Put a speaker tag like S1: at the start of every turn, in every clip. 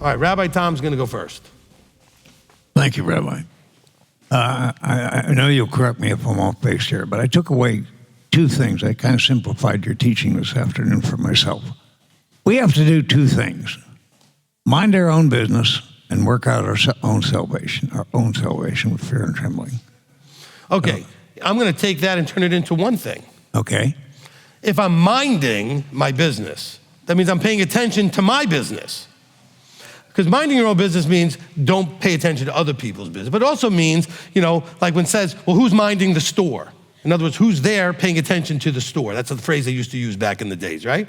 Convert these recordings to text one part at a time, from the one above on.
S1: All right, Rabbi Tom's going to go first.
S2: Thank you, Rabbi. I know you'll correct me if I'm off base here, but I took away two things. I kind of simplified your teaching this afternoon for myself. We have to do two things: mind our own business and work out our own salvation with fear and trembling.
S1: Okay, I'm going to take that and turn it into one thing.
S2: Okay.
S1: If I'm minding my business, that means I'm paying attention to my business. Because minding your own business means don't pay attention to other people's business. But it also means, like when it says, well, who's minding the store? In other words, who's there paying attention to the store? That's the phrase they used to use back in the days, right?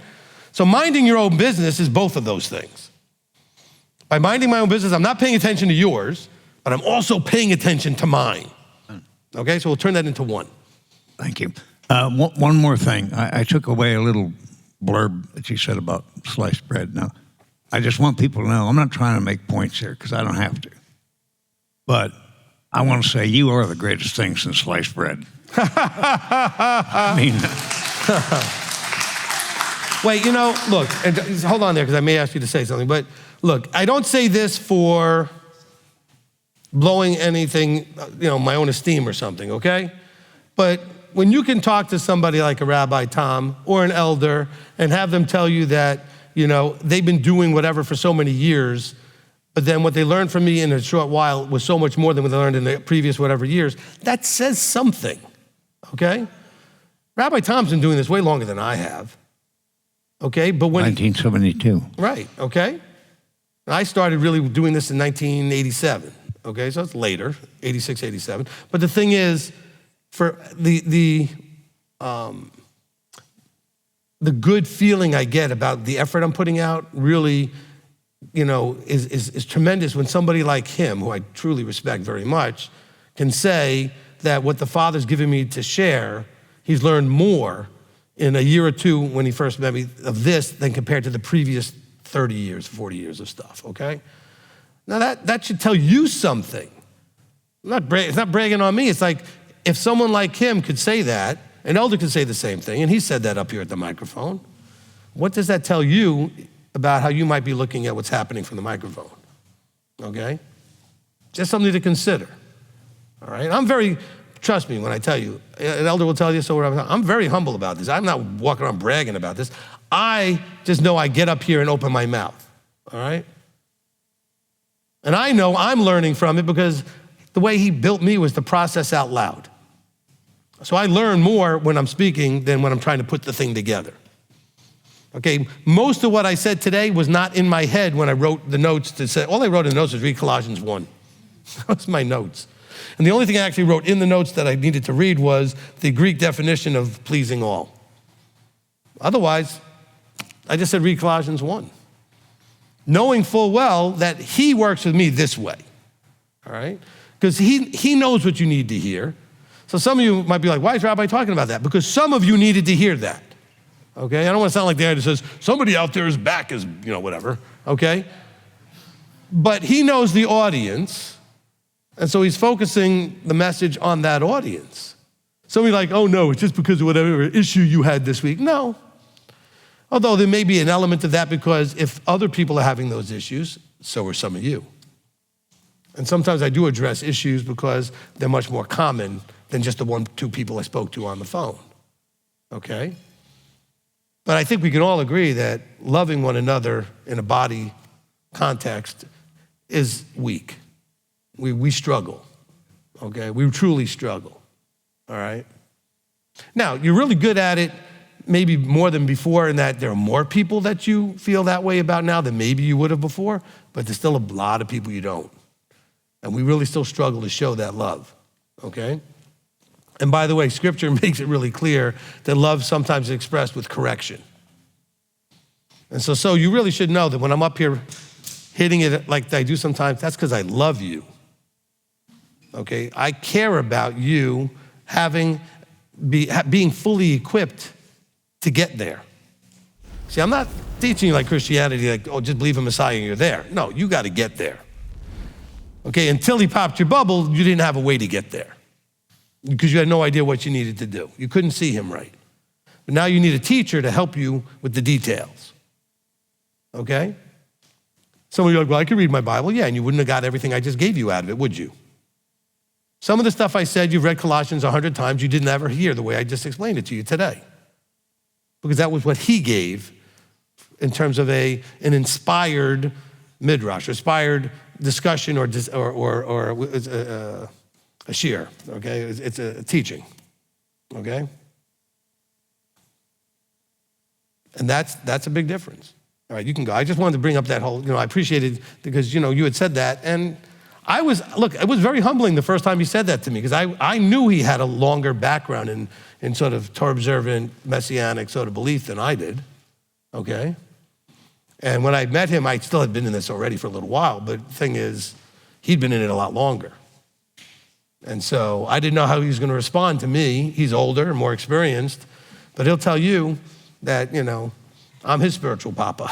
S1: So minding your own business is both of those things. By minding my own business, I'm not paying attention to yours, but I'm also paying attention to mine. Okay, so we'll turn that into one.
S2: Thank you. One more thing. I took away a little blurb that you said about sliced bread. Now, I just want people to know, I'm not trying to make points here because I don't have to. But I want to say you are the greatest thing since sliced bread. I mean
S1: Wait, look, and hold on there because I may ask you to say something. But look, I don't say this for blowing anything, my own esteem or something, okay? But when you can talk to somebody like a Rabbi Tom or an elder and have them tell you that, they've been doing whatever for so many years, but then what they learned from me in a short while was so much more than what they learned in the previous whatever years, that says something, okay? Rabbi Tom's been doing this way longer than I have, okay? But when
S2: 1972.
S1: Right, okay? I started really doing this in 1987, okay? So it's later, 86, 87. But the thing is, for the good feeling I get about the effort I'm putting out really, is tremendous when somebody like him, who I truly respect very much, can say that what the Father's given me to share, he's learned more in a year or two when he first met me of this than compared to the previous 30 years, 40 years of stuff, okay? Now that should tell you something. It's not bragging on me. It's like, if someone like him could say that, an elder could say the same thing, and he said that up here at the microphone, what does that tell you about how you might be looking at what's happening from the microphone, okay? Just something to consider, all right? Trust me when I tell you, an elder will tell you so, I'm very humble about this. I'm not walking around bragging about this. I just know I get up here and open my mouth, all right? And I know I'm learning from it because the way he built me was to process out loud. So I learn more when I'm speaking than when I'm trying to put the thing together. Okay, most of what I said today was not in my head when I wrote the notes to say, all I wrote in the notes was read Colossians 1. That was my notes. And the only thing I actually wrote in the notes that I needed to read was the Greek definition of pleasing all. Otherwise, I just said read Colossians 1. Knowing full well that he works with me this way, all right? Because he knows what you need to hear. So some of you might be like, why is Rabbi talking about that? Because some of you needed to hear that, okay? I don't want to sound like the guy that says, somebody out there's back is, whatever, okay? But he knows the audience, and so he's focusing the message on that audience. Somebody like, oh no, it's just because of whatever issue you had this week. No. Although there may be an element of that because if other people are having those issues, so are some of you. And sometimes I do address issues because they're much more common than just the 2 people I spoke to on the phone, okay? But I think we can all agree that loving one another in a body context is weak. We struggle, okay? We truly struggle, all right? Now, you're really good at it maybe more than before in that there are more people that you feel that way about now than maybe you would have before, but there's still a lot of people you don't. And we really still struggle to show that love, okay? And by the way, Scripture makes it really clear that love sometimes is expressed with correction. And so you really should know that when I'm up here hitting it like I do sometimes, that's because I love you, okay? I care about you being fully equipped to get there. See, I'm not teaching you like Christianity, like, oh, just believe in Messiah and you're there. No, you got to get there. Okay, until he popped your bubble, you didn't have a way to get there because you had no idea what you needed to do. You couldn't see him right. But now you need a teacher to help you with the details, okay? Some of you are like, well, I could read my Bible. Yeah, and you wouldn't have got everything I just gave you out of it, would you? Some of the stuff I said, you've read Colossians 100 times, you didn't ever hear the way I just explained it to you today. Because that was what he gave in terms of an inspired midrash, inspired discussion or a shir, okay? It's a teaching, okay? And that's a big difference. All right, you can go. I just wanted to bring up that whole, I appreciated because, you had said that. And it was very humbling the first time he said that to me because I knew he had a longer background in sort of Torah observant, Messianic sort of belief than I did, okay? And when I met him, I still had been in this already for a little while, but the thing is, he'd been in it a lot longer. And so I didn't know how he was gonna respond to me. He's older, more experienced, but he'll tell you that, I'm his spiritual papa.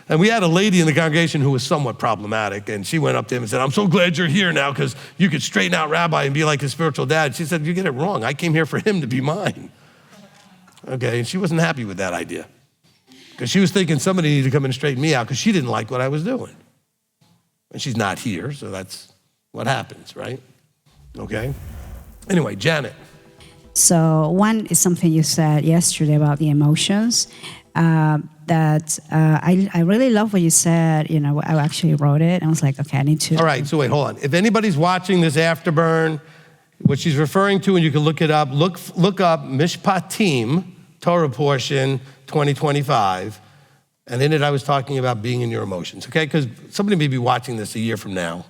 S1: And we had a lady in the congregation who was somewhat problematic, and she went up to him and said, I'm so glad you're here now because you could straighten out Rabbi and be like his spiritual dad. She said, you get it wrong. I came here for him to be mine. Okay, and she wasn't happy with that idea because she was thinking somebody needed to come and straighten me out because she didn't like what I was doing. And she's not here, so that's what happens, right? Okay? Anyway, Janet.
S3: So one is something you said yesterday about the emotions. I really love what you said. I actually wrote it. I was like, okay, I need to.
S1: All right, so wait, hold on. If anybody's watching this Afterburn, what she's referring to, and you can look it up, look up Mishpatim, Torah portion 2025. And in it, I was talking about being in your emotions, okay? Because somebody may be watching this a year from now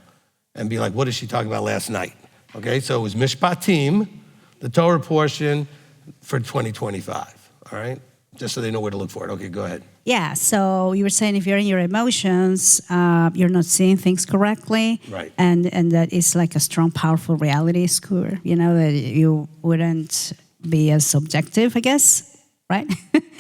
S1: and be like, what is she talking about last night? Okay, so it was Mishpatim, the Torah portion for 2025, all right? Just so they know where to look for it. Okay, go ahead.
S3: Yeah, so you were saying if you're in your emotions, you're not seeing things correctly.
S1: Right.
S3: And that is like a strong, powerful reality score, that you wouldn't be as subjective, I guess, right?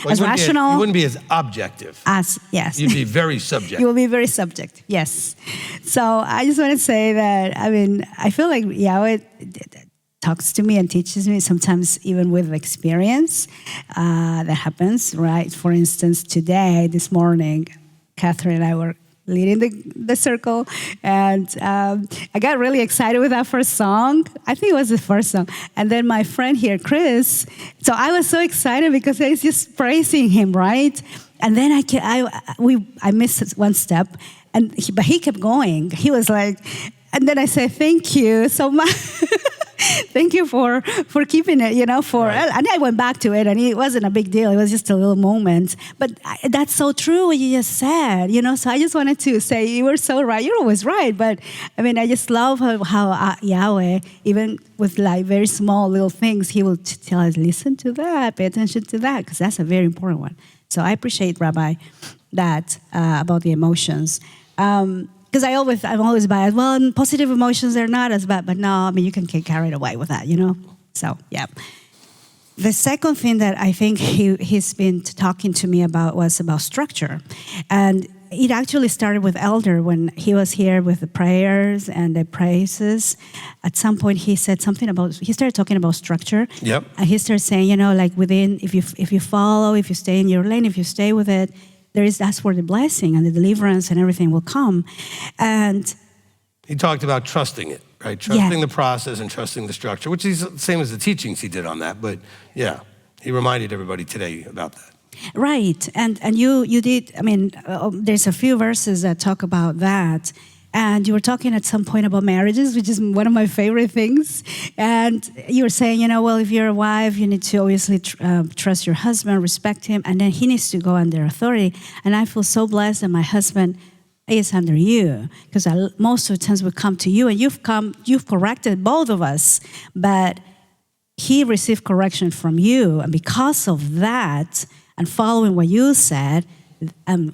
S1: Well,
S3: as rational.
S1: You wouldn't be as objective.
S3: Yes.
S1: You'd be very subjective.
S3: You will be very subjective, yes. So I just want to say that, I feel like Yahweh talks to me and teaches me sometimes even with experience that happens, right? For instance, this morning, Catherine and I were leading the circle, and I got really excited with that first song. I think it was the first song. And then my friend here, Chris, so I was so excited because I was just praising him, right? And then I missed one step, but he kept going. He was like, and then I said, thank you so much. Thank you for keeping it,
S1: Right.
S3: And I went back to it, and it wasn't a big deal. It was just a little moment. But that's so true what you just said, So I just wanted to say you were so right. You're always right. But, I just love how Yahweh, even with like very small little things, he will tell us, listen to that, pay attention to that, because that's a very important one. So I appreciate, Rabbi, that about the emotions. Because I'm always biased. Well, positive emotions, they're not as bad. But no, you can get carried away with that, So, yeah. The second thing that I think he's been talking to me about was about structure. And it actually started with Elder when he was here with the prayers and the praises. At some point, he said something he started talking about structure.
S1: Yep.
S3: And he started saying, like within, if you follow, if you stay in your lane, if you stay with it, that's where the blessing and the deliverance and everything will come. And
S1: he talked about trusting it, right? Trusting the process and trusting the structure, which is the same as the teachings he did on that. But yeah, he reminded everybody today about that.
S3: Right, and you did. There's a few verses that talk about that. And you were talking at some point about marriages, which is one of my favorite things. And you were saying, well, if you're a wife, you need to obviously trust your husband, respect him, and then he needs to go under authority. And I feel so blessed that my husband is under you, because most of the times we come to you, and you've corrected both of us, but he received correction from you. And because of that, and following what you said,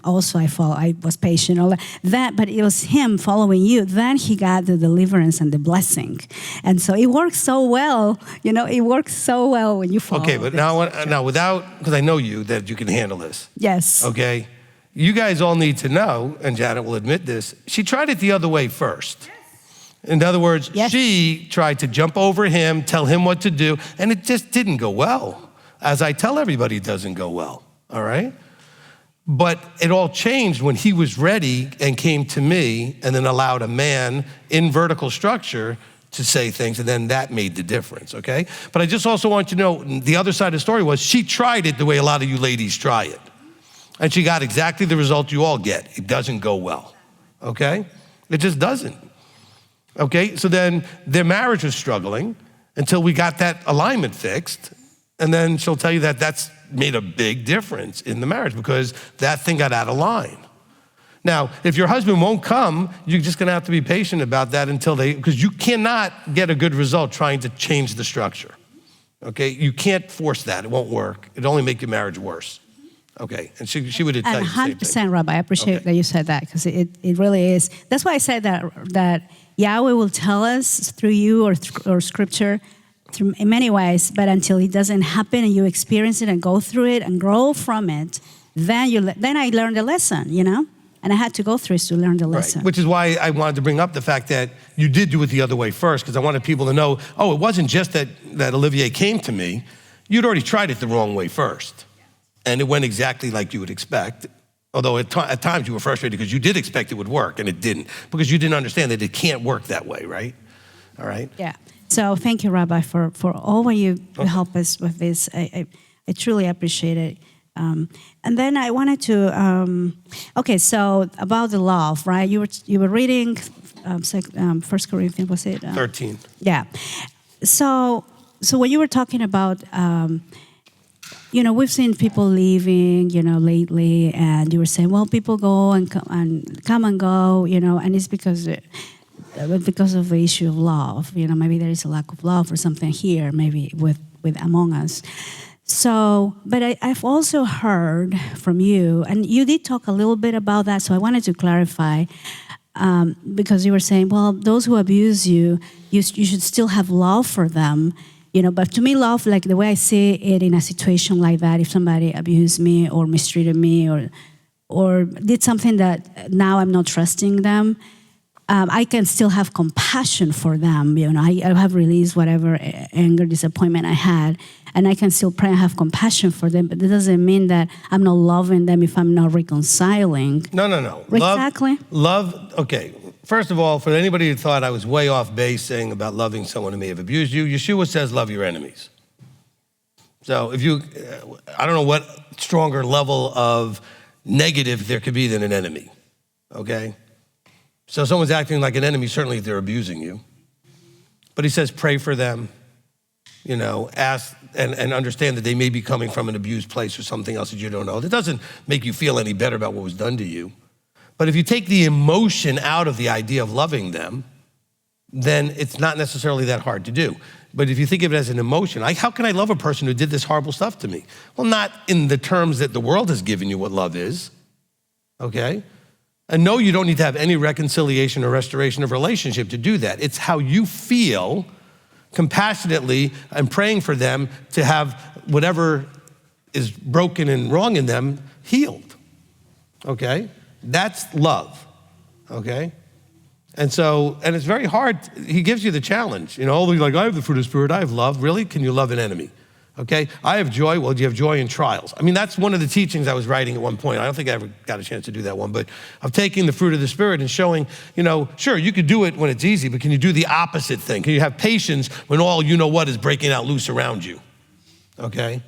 S3: also I was patient, all that, but it was him following you. Then he got the deliverance and the blessing. And so it works so well, it works so well when you follow.
S1: Okay, but now without, because I know that you can handle this.
S3: Yes.
S1: Okay, you guys all need to know, and Janet will admit this, she tried it the other way first. In other words, she tried to jump over him, tell him what to do, and it just didn't go well. As I tell everybody, it doesn't go well, all right? But it all changed when he was ready and came to me and then allowed a man in vertical structure to say things, and then that made the difference, okay? But I just also want you to know, the other side of the story was she tried it the way a lot of you ladies try it. And she got exactly the result you all get. It doesn't go well, okay? It just doesn't, okay? So then their marriage was struggling until we got that alignment fixed, and then she'll tell you that that's made a big difference in the marriage because that thing got out of line. Now, if your husband won't come, you're just gonna have to be patient about that until because you cannot get a good result trying to change the structure, okay? You can't force that, it won't work. It'll only make your marriage worse, okay? And she would tell you the same thing.
S3: 100%, Rabbi, I appreciate that you said that because it really is. That's why I said that Yahweh will tell us through you or scripture in many ways, but until it doesn't happen and you experience it and go through it and grow from it, then I learned a lesson, you know? And I had to go through it to learn the lesson.
S1: Right. Which is why I wanted to bring up the fact that you did do it the other way first, because I wanted people to know, oh, it wasn't just that Olivier came to me. You'd already tried it the wrong way first. And it went exactly like you would expect. Although at times you were frustrated because you did expect it would work and it didn't, because you didn't understand that it can't work that way, right? All right?
S3: Yeah. So thank you, Rabbi, for all what you help us with this. I truly appreciate it. And then I wanted to, so about the love, right? You were reading 1 Corinthians, was it?
S1: 13.
S3: Yeah. So when you were talking about, we've seen people leaving, lately, and you were saying, well, people go and come and go, and it's because of the issue of love. Maybe there is a lack of love or something here, maybe with among us. So, but I've also heard from you, and you did talk a little bit about that, so I wanted to clarify, because you were saying, well, those who abuse you, you should still have love for them, but to me, love, like the way I see it in a situation like that, if somebody abused me or mistreated me or did something that now I'm not trusting them, I can still have compassion for them. I have released whatever anger, disappointment I had, and I can still pray and have compassion for them, but that doesn't mean that I'm not loving them if I'm not reconciling.
S1: No.
S3: Exactly.
S1: Love, okay. First of all, for anybody who thought I was way off base saying about loving someone who may have abused you, Yeshua says love your enemies. So if I don't know what stronger level of negative there could be than an enemy, okay? So if someone's acting like an enemy, certainly they're abusing you. But he says pray for them, ask and understand that they may be coming from an abused place or something else that you don't know. That doesn't make you feel any better about what was done to you. But if you take the emotion out of the idea of loving them, then it's not necessarily that hard to do. But if you think of it as an emotion, how can I love a person who did this horrible stuff to me? Well, not in the terms that the world has given you what love is, okay? And no, you don't need to have any reconciliation or restoration of relationship to do that. It's how you feel compassionately and praying for them to have whatever is broken and wrong in them healed, okay? That's love, okay? And it's very hard. He gives you the challenge. Like, I have the fruit of the Spirit, I have love. Really? Can you love an enemy? Okay, I have joy. Well, do you have joy in trials? I mean, that's one of the teachings I was writing at one point. I don't think I ever got a chance to do that one, but of taking the fruit of the Spirit and showing, sure, you could do it when it's easy, but can you do the opposite thing? Can you have patience when all you know what is breaking out loose around you? Okay?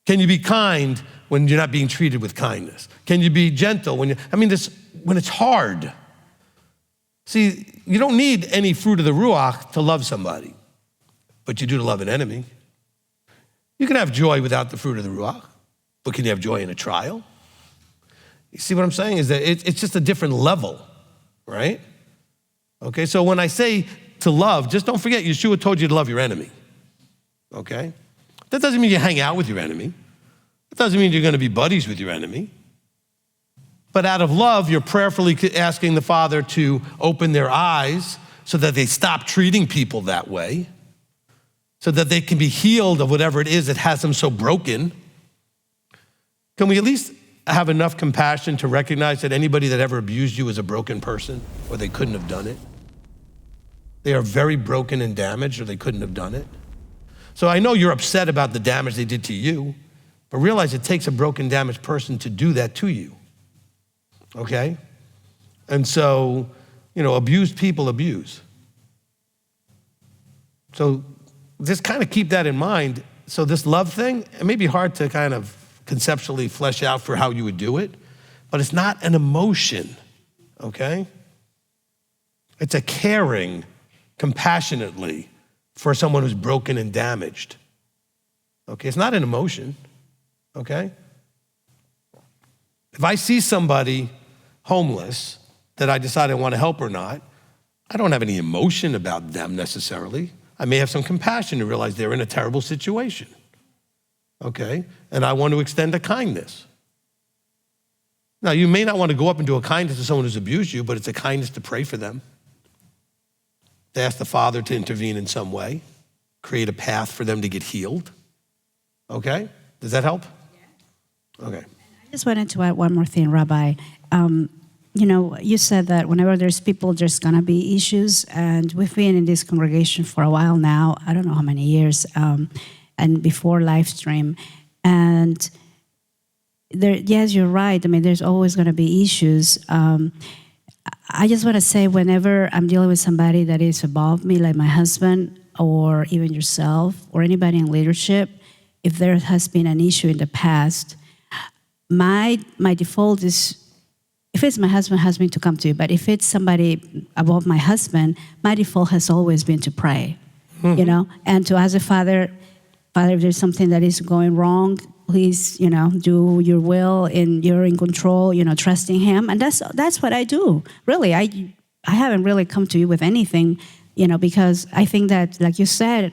S1: Can you be kind when you're not being treated with kindness? Can you be gentle when it's hard? See, you don't need any fruit of the Ruach to love somebody, but you do to love an enemy. You can have joy without the fruit of the Ruach, but can you have joy in a trial? You see what I'm saying is that it's just a different level, right? Okay, so when I say to love, just don't forget Yeshua told you to love your enemy, okay? That doesn't mean you hang out with your enemy. That doesn't mean you're gonna be buddies with your enemy. But out of love, you're prayerfully asking the Father to open their eyes so that they stop treating people that way, so that they can be healed of whatever it is that has them so broken. Can we at least have enough compassion to recognize that anybody that ever abused you is a broken person, or they couldn't have done it? They are very broken and damaged, or they couldn't have done it. So I know you're upset about the damage they did to you. But realize it takes a broken, damaged person to do that to you, okay? And so, abused people abuse. So just kind of keep that in mind. So this love thing, it may be hard to kind of conceptually flesh out for how you would do it, but it's not an emotion, okay? It's a caring compassionately for someone who's broken and damaged, okay? It's not an emotion, okay? If I see somebody homeless that I decide I want to help or not, I don't have any emotion about them necessarily. I may have some compassion to realize they're in a terrible situation, okay? And I want to extend a kindness. Now, you may not want to go up and do a kindness to someone who's abused you, but it's a kindness to pray for them. To ask the Father to intervene in some way, create a path for them to get healed, okay? Does that help? Yeah. Okay.
S3: I just wanted to add one more thing, Rabbi. You said that whenever there's people, there's going to be issues. And we've been in this congregation for a while now, I don't know how many years, and before live stream. And yes, you're right. I mean, there's always going to be issues. I just want to say whenever I'm dealing with somebody that is above me, like my husband or even yourself or anybody in leadership, if there has been an issue in the past, my default is, if it's my husband, to come to you. But if it's somebody above my husband, my default has always been to pray, and to ask the Father, if there's something that is going wrong, please, do your will, and you're in control, trusting Him. And that's what I do. Really, I haven't really come to you with anything, because I think that, like you said,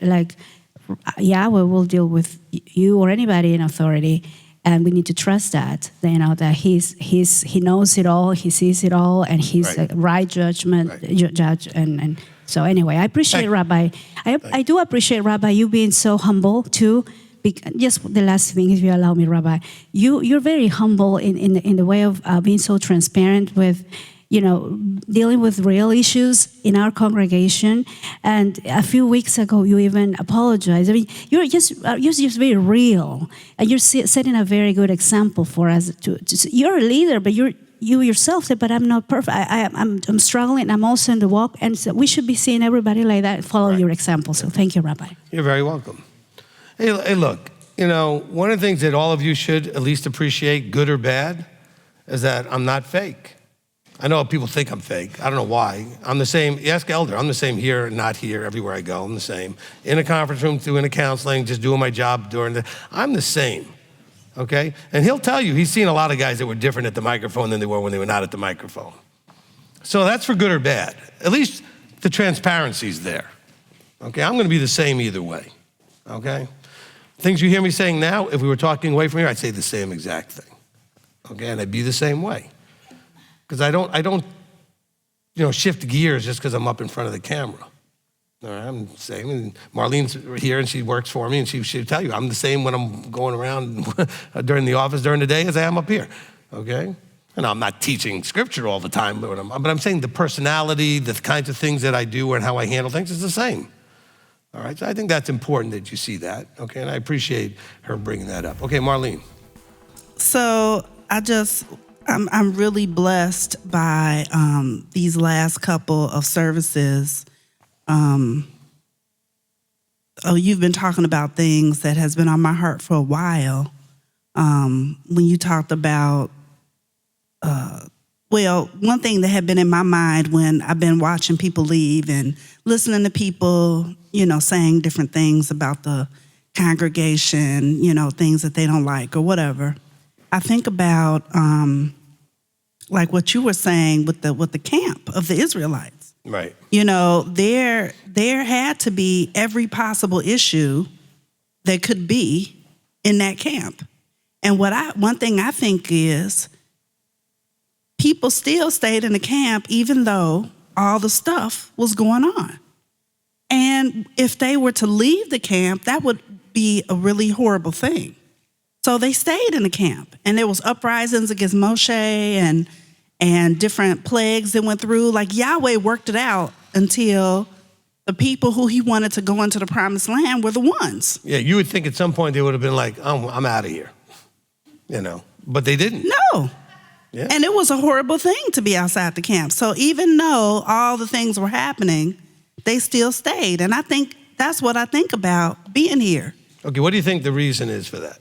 S3: Yahweh will deal with you or anybody in authority. And we need to trust that, that He knows it all, He sees it all, and He's a right judgment judge. And so anyway, I appreciate Rabbi. I do appreciate Rabbi you being so humble too. Just the last thing, if you allow me, Rabbi, you're very humble in the way of being so transparent with, dealing with real issues in our congregation. And a few weeks ago, you even apologized. I mean, you're just very real, and you're setting a very good example for us. You're a leader, but you yourself said, "But I'm not perfect. I'm struggling. I'm also in the walk." And so we should be seeing everybody like that follow your example. So thank you, Rabbi.
S1: You're very welcome. Hey, look. One of the things that all of you should at least appreciate, good or bad, is that I'm not fake. I know people think I'm fake. I don't know why. I'm the same. Ask Elder. I'm the same here, not here, everywhere I go. I'm the same. In a conference room, doing a counseling, just doing my job I'm the same, okay? And he'll tell you, he's seen a lot of guys that were different at the microphone than they were when they were not at the microphone. So that's for good or bad. At least the transparency's there, okay? I'm gonna be the same either way, okay? Things you hear me saying now, if we were talking away from here, I'd say the same exact thing, okay? And I'd be the same way. Because I don't shift gears just because I'm up in front of the camera. All right, I'm the same. And Marlene's here and she works for me, and she'll tell you I'm the same when I'm going around during the office during the day as I am up here. Okay? And I'm not teaching scripture all the time, but I'm saying the personality, the kinds of things that I do and how I handle things is the same. All right, so I think that's important that you see that. Okay, and I appreciate her bringing that up. Okay, Marlene.
S4: So I'm really blessed by these last couple of services. You've been talking about things that has been on my heart for a while. When you talked about, one thing that had been in my mind when I've been watching people leave and listening to people, saying different things about the congregation, things that they don't like or whatever. I think about like what you were saying with the camp of the Israelites.
S1: Right.
S4: There had to be every possible issue that could be in that camp. And one thing I think is people still stayed in the camp even though all the stuff was going on. And if they were to leave the camp, that would be a really horrible thing. So they stayed in the camp, and there was uprisings against Moshe and different plagues that went through. Like Yahweh worked it out until the people who He wanted to go into the promised land were the ones.
S1: Yeah, you would think at some point they would have been like, "Oh, I'm out of here." but they didn't.
S4: No.
S1: Yeah.
S4: And it was a horrible thing to be outside the camp. So even though all the things were happening, they still stayed. And I think that's what I think about being here.
S1: Okay, what do you think the reason is for that?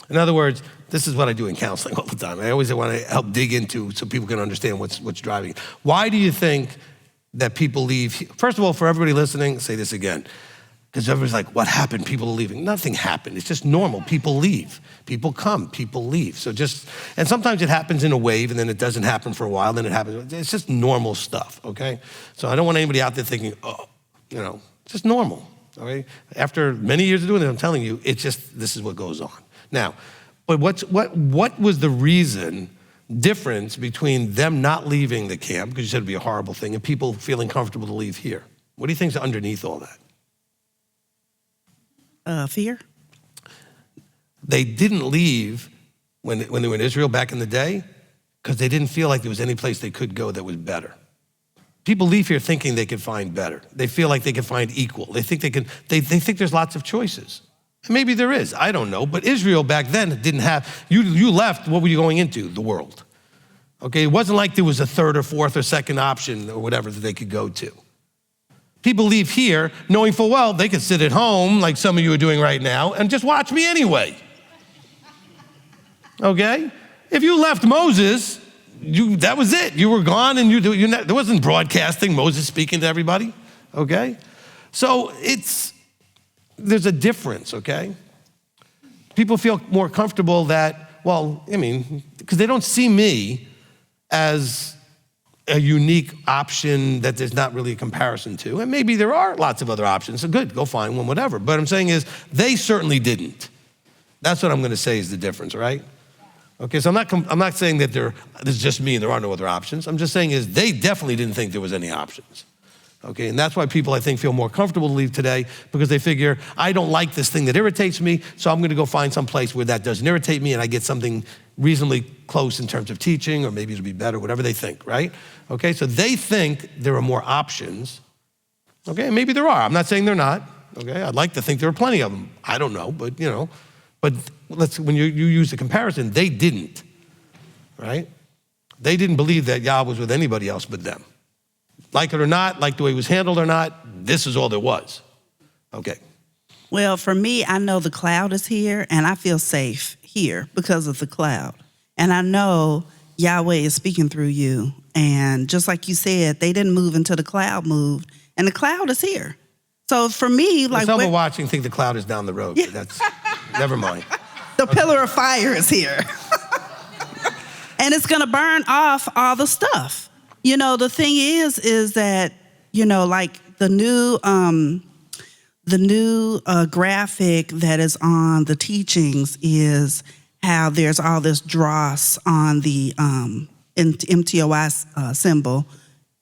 S1: In other words, this is what I do in counseling all the time. I always want to help dig into so people can understand what's driving it. Why do you think that people leave? First of all, for everybody listening, say this again, because everybody's like, what happened? People are leaving. Nothing happened. It's just normal. People leave. People come. People leave. And sometimes it happens in a wave, and then it doesn't happen for a while, then it happens. It's just normal stuff, okay? So I don't want anybody out there thinking, just normal, okay? After many years of doing it, I'm telling you, this is what goes on. Now, but what was the difference between them not leaving the camp, because you said it'd be a horrible thing, and people feeling comfortable to leave here? What do you think's underneath all that?
S4: Fear.
S1: They didn't leave when they were in Israel back in the day because they didn't feel like there was any place they could go that was better. People leave here thinking they can find better. They feel like they can find equal. They think they think there's lots of choices. And maybe there is, I don't know. But Israel back then didn't have, you left, what were you going into? The world. Okay, it wasn't like there was a third or fourth or second option or whatever that they could go to. People leave here knowing full well they could sit at home like some of you are doing right now and just watch me anyway. Okay? If you left Moses, that was it. You were gone and there wasn't broadcasting, Moses speaking to everybody. Okay? So there's a difference, okay? People feel more comfortable because they don't see me as a unique option that there's not really a comparison to. And maybe there are lots of other options. So good, go find one, whatever. But I'm saying is they certainly didn't. That's what I'm going to say is the difference, right? Okay, so I'm not saying that this is just me and there are no other options. I'm just saying is they definitely didn't think there was any options. Okay, and that's why people, I think, feel more comfortable to leave today because they figure, I don't like this thing that irritates me, so I'm going to go find some place where that doesn't irritate me and I get something reasonably close in terms of teaching, or maybe it'll be better, whatever they think, right? Okay, so they think there are more options. Okay, and maybe there are. I'm not saying they're not. Okay, I'd like to think there are plenty of them. I don't know, but But when you use the comparison, they didn't, right? They didn't believe that Yah was with anybody else but them. Like it or not, like the way it was handled or not, this is all there was. Okay.
S4: Well, for me, I know the cloud is here, and I feel safe here because of the cloud. And I know Yahweh is speaking through you. And just like you said, they didn't move until the cloud moved, and the cloud is here. So for me, like...
S1: Some are watching think the cloud is down the road.
S4: Yeah.
S1: That's, never mind.
S4: The pillar of fire is here. And it's going to burn off all the stuff. The thing is that, like the new graphic that is on the teachings is how there's all this dross on the m.t.o.i symbol.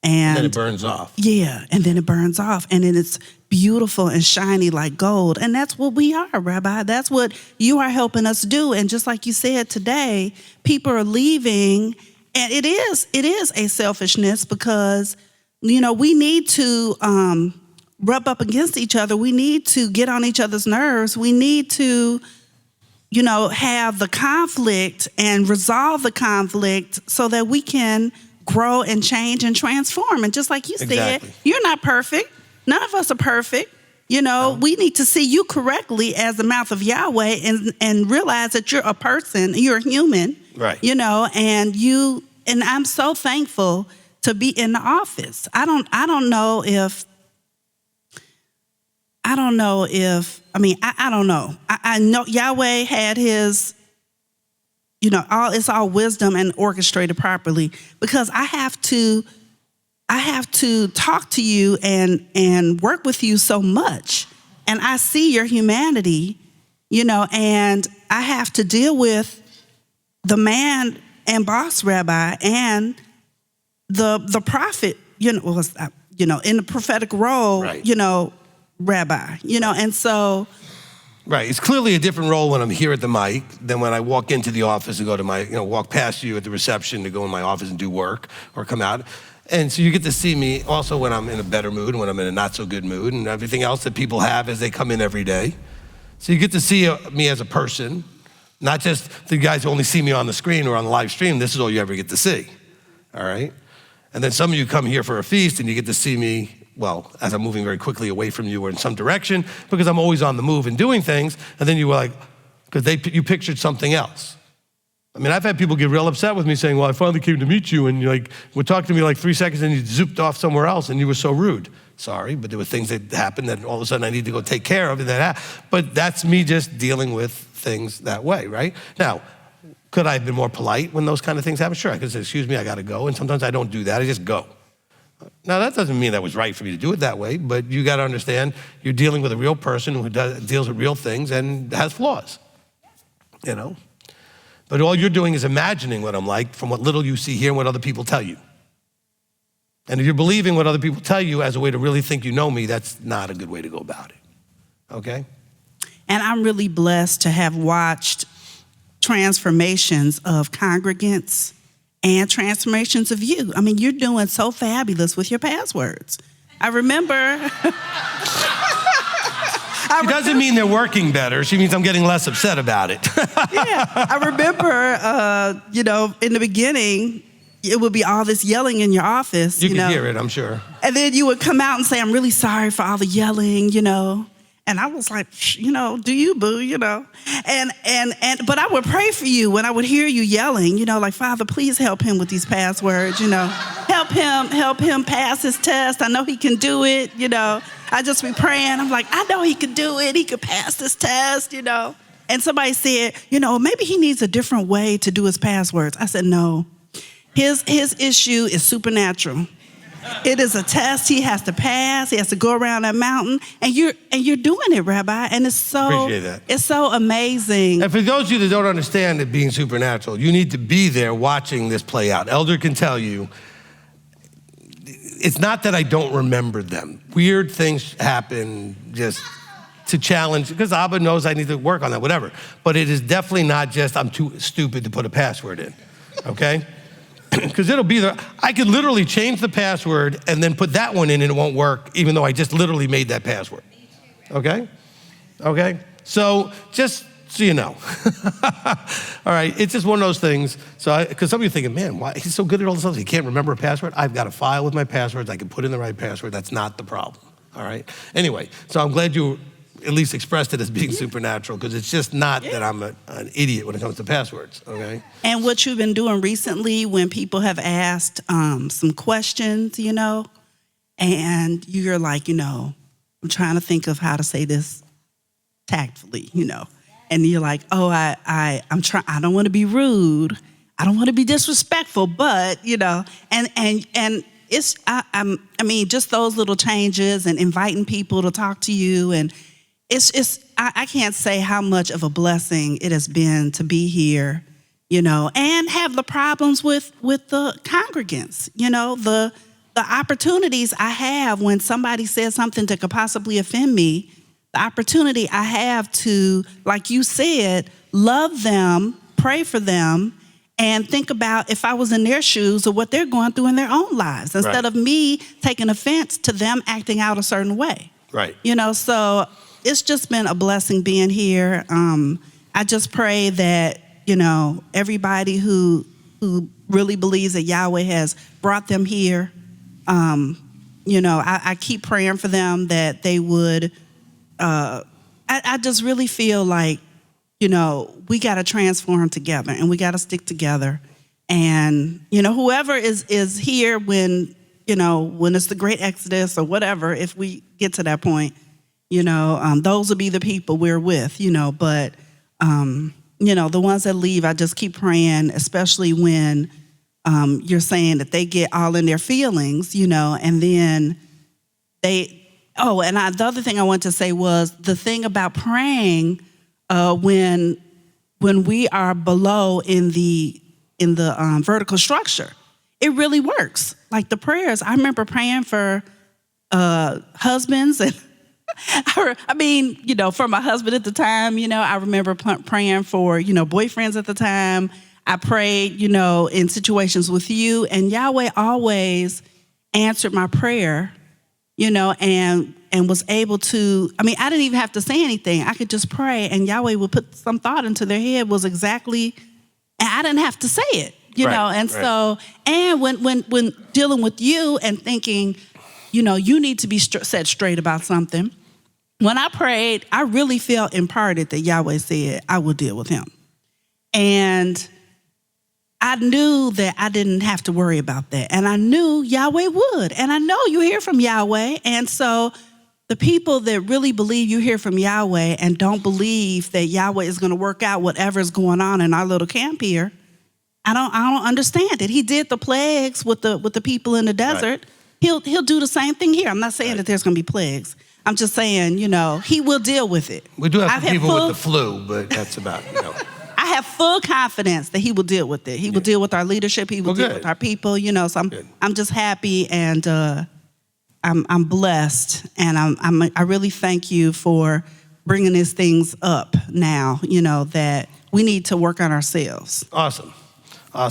S4: And
S1: then it burns off.
S4: Yeah, and then it burns off. And then it's beautiful and shiny like gold. And that's what we are, Rabbi. That's what you are helping us do. And just like you said today, people are leaving. And it is a selfishness because, we need to rub up against each other. We need to get on each other's nerves. We need to, have the conflict and resolve the conflict so that we can grow and change and transform. And just like you said, you're not perfect. None of us are perfect. We need to see you correctly as the mouth of Yahweh and realize that you're a person, you're a human.
S1: Right.
S4: And I'm so thankful to be in the office. I don't know if I don't know. I know Yahweh had his, it's all wisdom and orchestrated properly because I have to talk to you and work with you so much. And I see your humanity, and I have to deal with the man and boss rabbi and the prophet, in the prophetic role,
S1: right.
S4: Rabbi, and so.
S1: Right, it's clearly a different role when I'm here at the mic than when I walk into the office and go to my, walk past you at the reception to go in my office and do work or come out. And so you get to see me also when I'm in a better mood, when I'm in a not so good mood, and everything else that people have as they come in every day. So you get to see me as a person, Not just the guys who only see me on the screen or on the live stream. This is all you ever get to see, all right? And then some of you come here for a feast and you get to see me, well, as I'm moving very quickly away from you or in some direction, because I'm always on the move and doing things, and then you were like, because you pictured something else. I mean, I've had people get real upset with me saying, well, I finally came to meet you, and you would talk to me like 3 seconds and you zooped off somewhere else and you were so rude. Sorry, but there were things that happened that all of a sudden I need to go take care of. But that's me just dealing with things that way, right? Now, could I have been more polite when those kind of things happen? Sure, I could say, excuse me, I gotta go. And sometimes I don't do that, I just go. Now, that doesn't mean that was right for me to do it that way, but you gotta understand you're dealing with a real person who deals with real things and has flaws, you know? But all you're doing is imagining what I'm like from what little you see here and what other people tell you. And if you're believing what other people tell you as a way to really think you know me, that's not a good way to go about it, okay?
S4: And I'm really blessed to have watched transformations of congregants and transformations of you. I mean, you're doing so fabulous with your passwords. I remember...
S1: She doesn't mean they're working better. She means I'm getting less upset about it.
S4: Yeah, I remember, in the beginning, it would be all this yelling in your office.
S1: You could hear it, I'm sure.
S4: And then you would come out and say, I'm really sorry for all the yelling, And I was like, do you, boo, But I would pray for you when I would hear you yelling, like, Father, please help him with these passwords, Help him pass his test. I know he can do it, I just be praying. I'm like, I know he could do it. He could pass this test, And somebody said, maybe he needs a different way to do his passwords. I said, no. His issue is supernatural. It is a test he has to pass. He has to go around that mountain, and you're doing it, Rabbi. And it's so amazing.
S1: And for those of you that don't understand it being supernatural, you need to be there watching this play out. Elder can tell you, it's not that I don't remember them. Weird things happen just to challenge, because Abba knows I need to work on that, whatever. But it is definitely not just I'm too stupid to put a password in, okay? Because it'll be there. I could literally change the password and then put that one in and it won't work, even though I just literally made that password. Okay? Okay? So just so you know. All right, it's just one of those things. So, because some of you are thinking, man, why he's so good at all this stuff, he can't remember a password. I've got a file with my passwords. I can put in the right password. That's not the problem. All right? Anyway, so I'm glad you at least expressed it as being supernatural, because it's just not that I'm an idiot when it comes to passwords, okay?
S4: And what you've been doing recently when people have asked some questions, and you're like, I'm trying to think of how to say this tactfully, and you're like, oh, I don't want to be rude. I don't want to be disrespectful, but, and it's, I mean, just those little changes and inviting people to talk to you, and I can't say how much of a blessing it has been to be here, and have the problems with the congregants, the opportunities I have when somebody says something that could possibly offend me, the opportunity I have to, like you said, love them, pray for them, and think about if I was in their shoes or what they're going through in their own lives, instead of me taking offense to them acting out a certain way.
S1: Right.
S4: So it's just been a blessing being here. I just pray that, everybody who really believes that Yahweh has brought them here, I keep praying for them that they would, I just really feel like, we got to transform together and we got to stick together. And, whoever is here when it's the great Exodus or whatever, if we get to that point, those will be the people we're with, but, the ones that leave, I just keep praying, especially when you're saying that they get all in their feelings, and then the other thing I want to say was the thing about praying when we are below in the vertical structure, it really works. Like the prayers, I remember praying for husbands and for my husband at the time, I remember praying for, boyfriends at the time. I prayed, in situations with you, and Yahweh always answered my prayer and was able to, I mean, I didn't even have to say anything. I could just pray and Yahweh would put some thought into their head was exactly, and I didn't have to say it, and so, and when dealing with you and thinking, you need to be set straight about something, when I prayed, I really felt imparted that Yahweh said, I will deal with him. And I knew that I didn't have to worry about that. And I knew Yahweh would. And I know you hear from Yahweh. And so the people that really believe you hear from Yahweh and don't believe that Yahweh is going to work out whatever's going on in our little camp here, I don't understand it. He did the plagues with the people in the desert. Right. He'll do the same thing here. I'm not saying that there's going to be plagues. I'm just saying, he will deal with it.
S1: We do have some people with the flu, but that's about,
S4: I have full confidence that he will deal with it. He will deal with our leadership. He will deal with our people. So I'm just happy and I'm blessed, and I really thank you for bringing these things up now. That we need to work on ourselves.
S1: Awesome.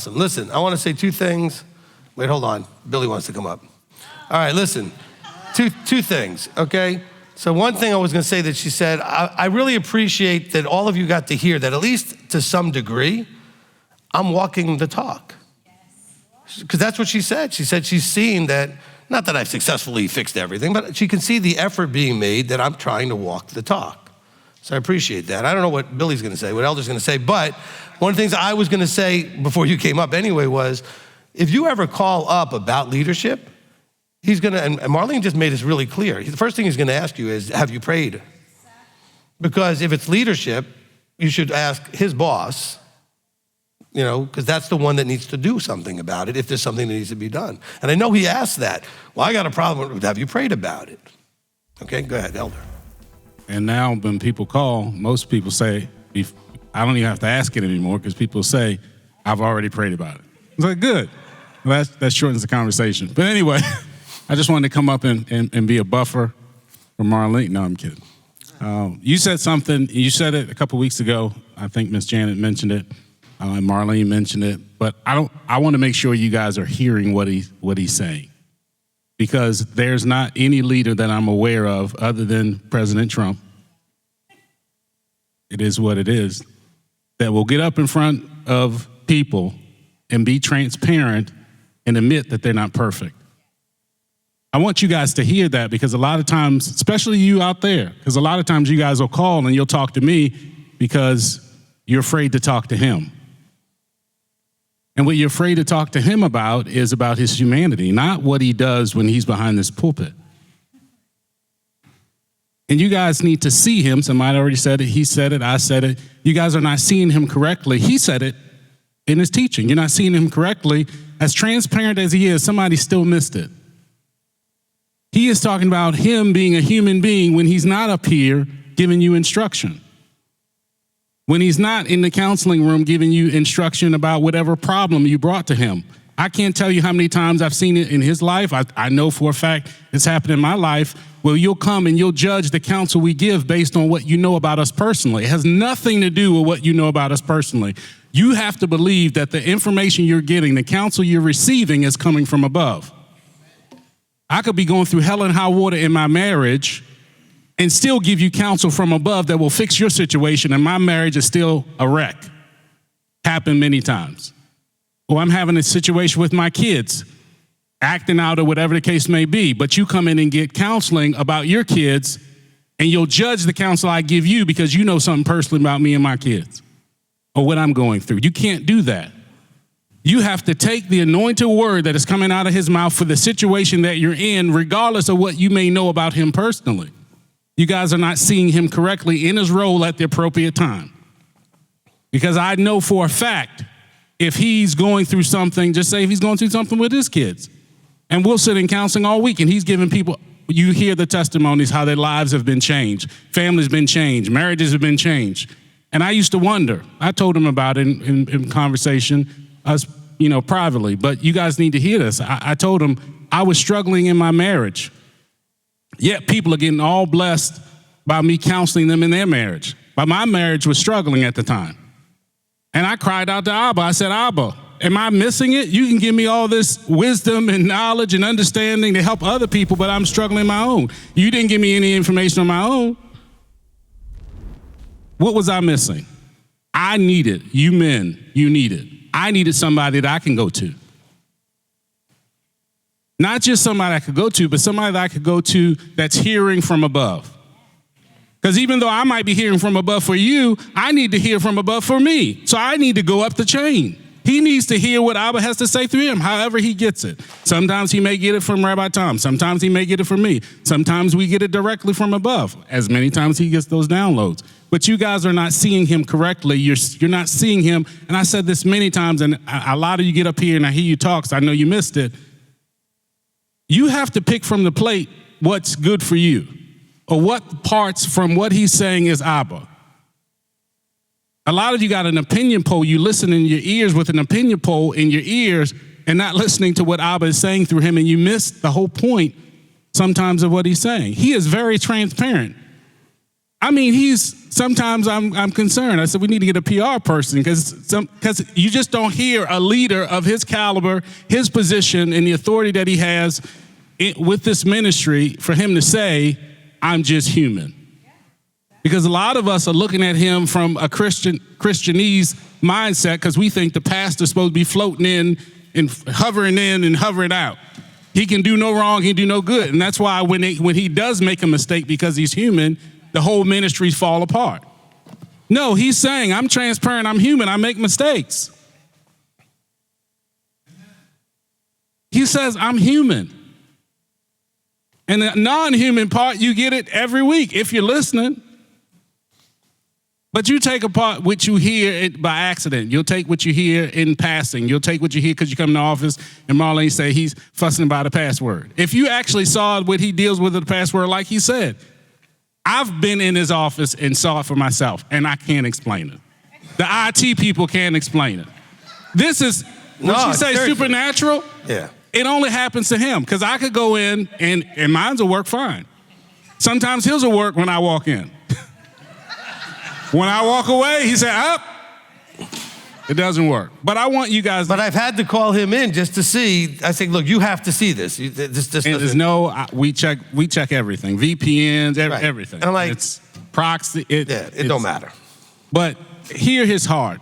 S1: Listen, I want to say two things. Wait, hold on. Billy wants to come up. All right, listen. Two things. Okay. So one thing I was going to say that she said, I really appreciate that all of you got to hear that, at least to some degree, I'm walking the talk. Because that's what she said. She said she's seen that, not that I've successfully fixed everything, but she can see the effort being made that I'm trying to walk the talk. So I appreciate that. I don't know what Billy's going to say, what Elder's going to say, but one of the things I was going to say before you came up anyway was, if you ever call up about leadership, he's going to, and Marlene just made this really clear. The first thing he's going to ask you is, have you prayed? Because if it's leadership, you should ask his boss, because that's the one that needs to do something about it if there's something that needs to be done. And I know he asked that. Well, I got a problem with, have you prayed about it? Okay, go ahead, Elder.
S5: And now when people call, most people say, I don't even have to ask it anymore because people say, I've already prayed about it. It's like, good. Well, that shortens the conversation. But anyway, I just wanted to come up and be a buffer for Marlene. No, I'm kidding. You said something, you said it a couple weeks ago. I think Miss Janet mentioned it, and Marlene mentioned it. But I want to make sure you guys are hearing what he's saying. Because there's not any leader that I'm aware of other than President Trump. It is what it is. That will get up in front of people and be transparent and admit that they're not perfect. I want you guys to hear that, because a lot of times, especially you out there, because a lot of times you guys will call and you'll talk to me because you're afraid to talk to him. And what you're afraid to talk to him about is about his humanity, not what he does when he's behind this pulpit. And you guys need to see him. Somebody already said it. He said it. I said it. You guys are not seeing him correctly. He said it in his teaching. You're not seeing him correctly. As transparent as he is, somebody still missed it. He is talking about him being a human being when he's not up here giving you instruction. When he's not in the counseling room giving you instruction about whatever problem you brought to him. I can't tell you how many times I've seen it in his life. I know for a fact it's happened in my life, where you'll come and you'll judge the counsel we give based on what you know about us personally. It has nothing to do with what you know about us personally. You have to believe that the information you're getting, the counsel you're receiving, is coming from above. I could be going through hell and high water in my marriage and still give you counsel from above that will fix your situation, and my marriage is still a wreck. Happened many times. Or I'm having a situation with my kids, acting out or whatever the case may be, but you come in and get counseling about your kids, and you'll judge the counsel I give you because you know something personally about me and my kids or what I'm going through. You can't do that. You have to take the anointed word that is coming out of his mouth for the situation that you're in, regardless of what you may know about him personally. You guys are not seeing him correctly in his role at the appropriate time. Because I know for a fact, if he's going through something, just say if he's going through something with his kids, and we'll sit in counseling all week, and he's giving people, you hear the testimonies, how their lives have been changed, families been changed, marriages have been changed. And I used to wonder, I told him about it in conversation, us, privately, but you guys need to hear this. I told him I was struggling in my marriage. Yet people are getting all blessed by me counseling them in their marriage. But my marriage was struggling at the time. And I cried out to Abba. I said, Abba, Am I missing it? You can give me all this wisdom and knowledge and understanding to help other people, but I'm struggling my own. You didn't give me any information on my own. What was I missing? I needed, you men, you needed. I needed somebody that I can go to. Not just somebody I could go to, but somebody that I could go to that's hearing from above. Because even though I might be hearing from above for you, I need to hear from above for me. So I need to go up the chain. He needs to hear what Abba has to say through him, however he gets it. Sometimes he may get it from Rabbi Tom. Sometimes he may get it from me. Sometimes we get it directly from above, as many times he gets those downloads. But you guys are not seeing him correctly. You're not seeing him. And I said this many times, and a lot of you get up here and I hear you talk, so I know you missed it. You have to pick from the plate what's good for you, or what parts from what he's saying is Abba. A lot of you got an opinion poll. You listen in your ears with an opinion poll in your ears and not listening to what Abba is saying through him, and you miss the whole point sometimes of what he's saying. He is very transparent. I mean, sometimes I'm concerned. I said, we need to get a PR person because you just don't hear a leader of his caliber, his position, and the authority that he has with this ministry for him to say, I'm just human. Because a lot of us are looking at him from a Christianese mindset because we think the pastor's supposed to be floating in and hovering out. He can do no wrong, he can do no good. And that's why when he does make a mistake because he's human, the whole ministries fall apart. No, he's saying, I'm transparent, I'm human, I make mistakes. He says, I'm human. And the non-human part, you get it every week if you're listening. But you take apart what you hear by accident. You'll take what you hear in passing. You'll take what you hear because you come to the office and Marlene say he's fussing about a password. If you actually saw what he deals with the password, like he said, I've been in his office and saw it for myself, and I can't explain it. The IT people can't explain it. This is, when she say supernatural,
S1: yeah,
S5: it only happens to him, because I could go in, and mine's will work fine. Sometimes his will work when I walk in. When I walk away, he said, up. It doesn't work. But I want you guys.
S1: But I've had to call him in just to see. I say, look, you have to see this.
S5: There's we check everything. VPNs, everything.
S1: And I'm like,
S5: it's proxy.
S1: It don't matter.
S5: But hear his heart.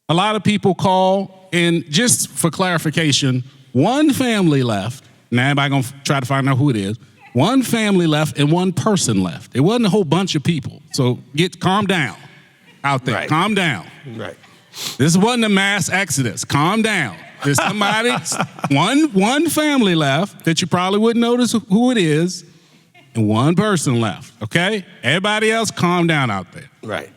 S5: A lot of people call, and just for clarification, one family left. Now everybody gonna try to find out who it is. One family left and one person left. It wasn't a whole bunch of people. So calm down out there. Right. Calm down.
S1: Right.
S5: This wasn't a mass exodus. Calm down. There's somebody, one family left that you probably wouldn't notice who it is, and one person left, okay? Everybody else, calm down out there.
S1: Right.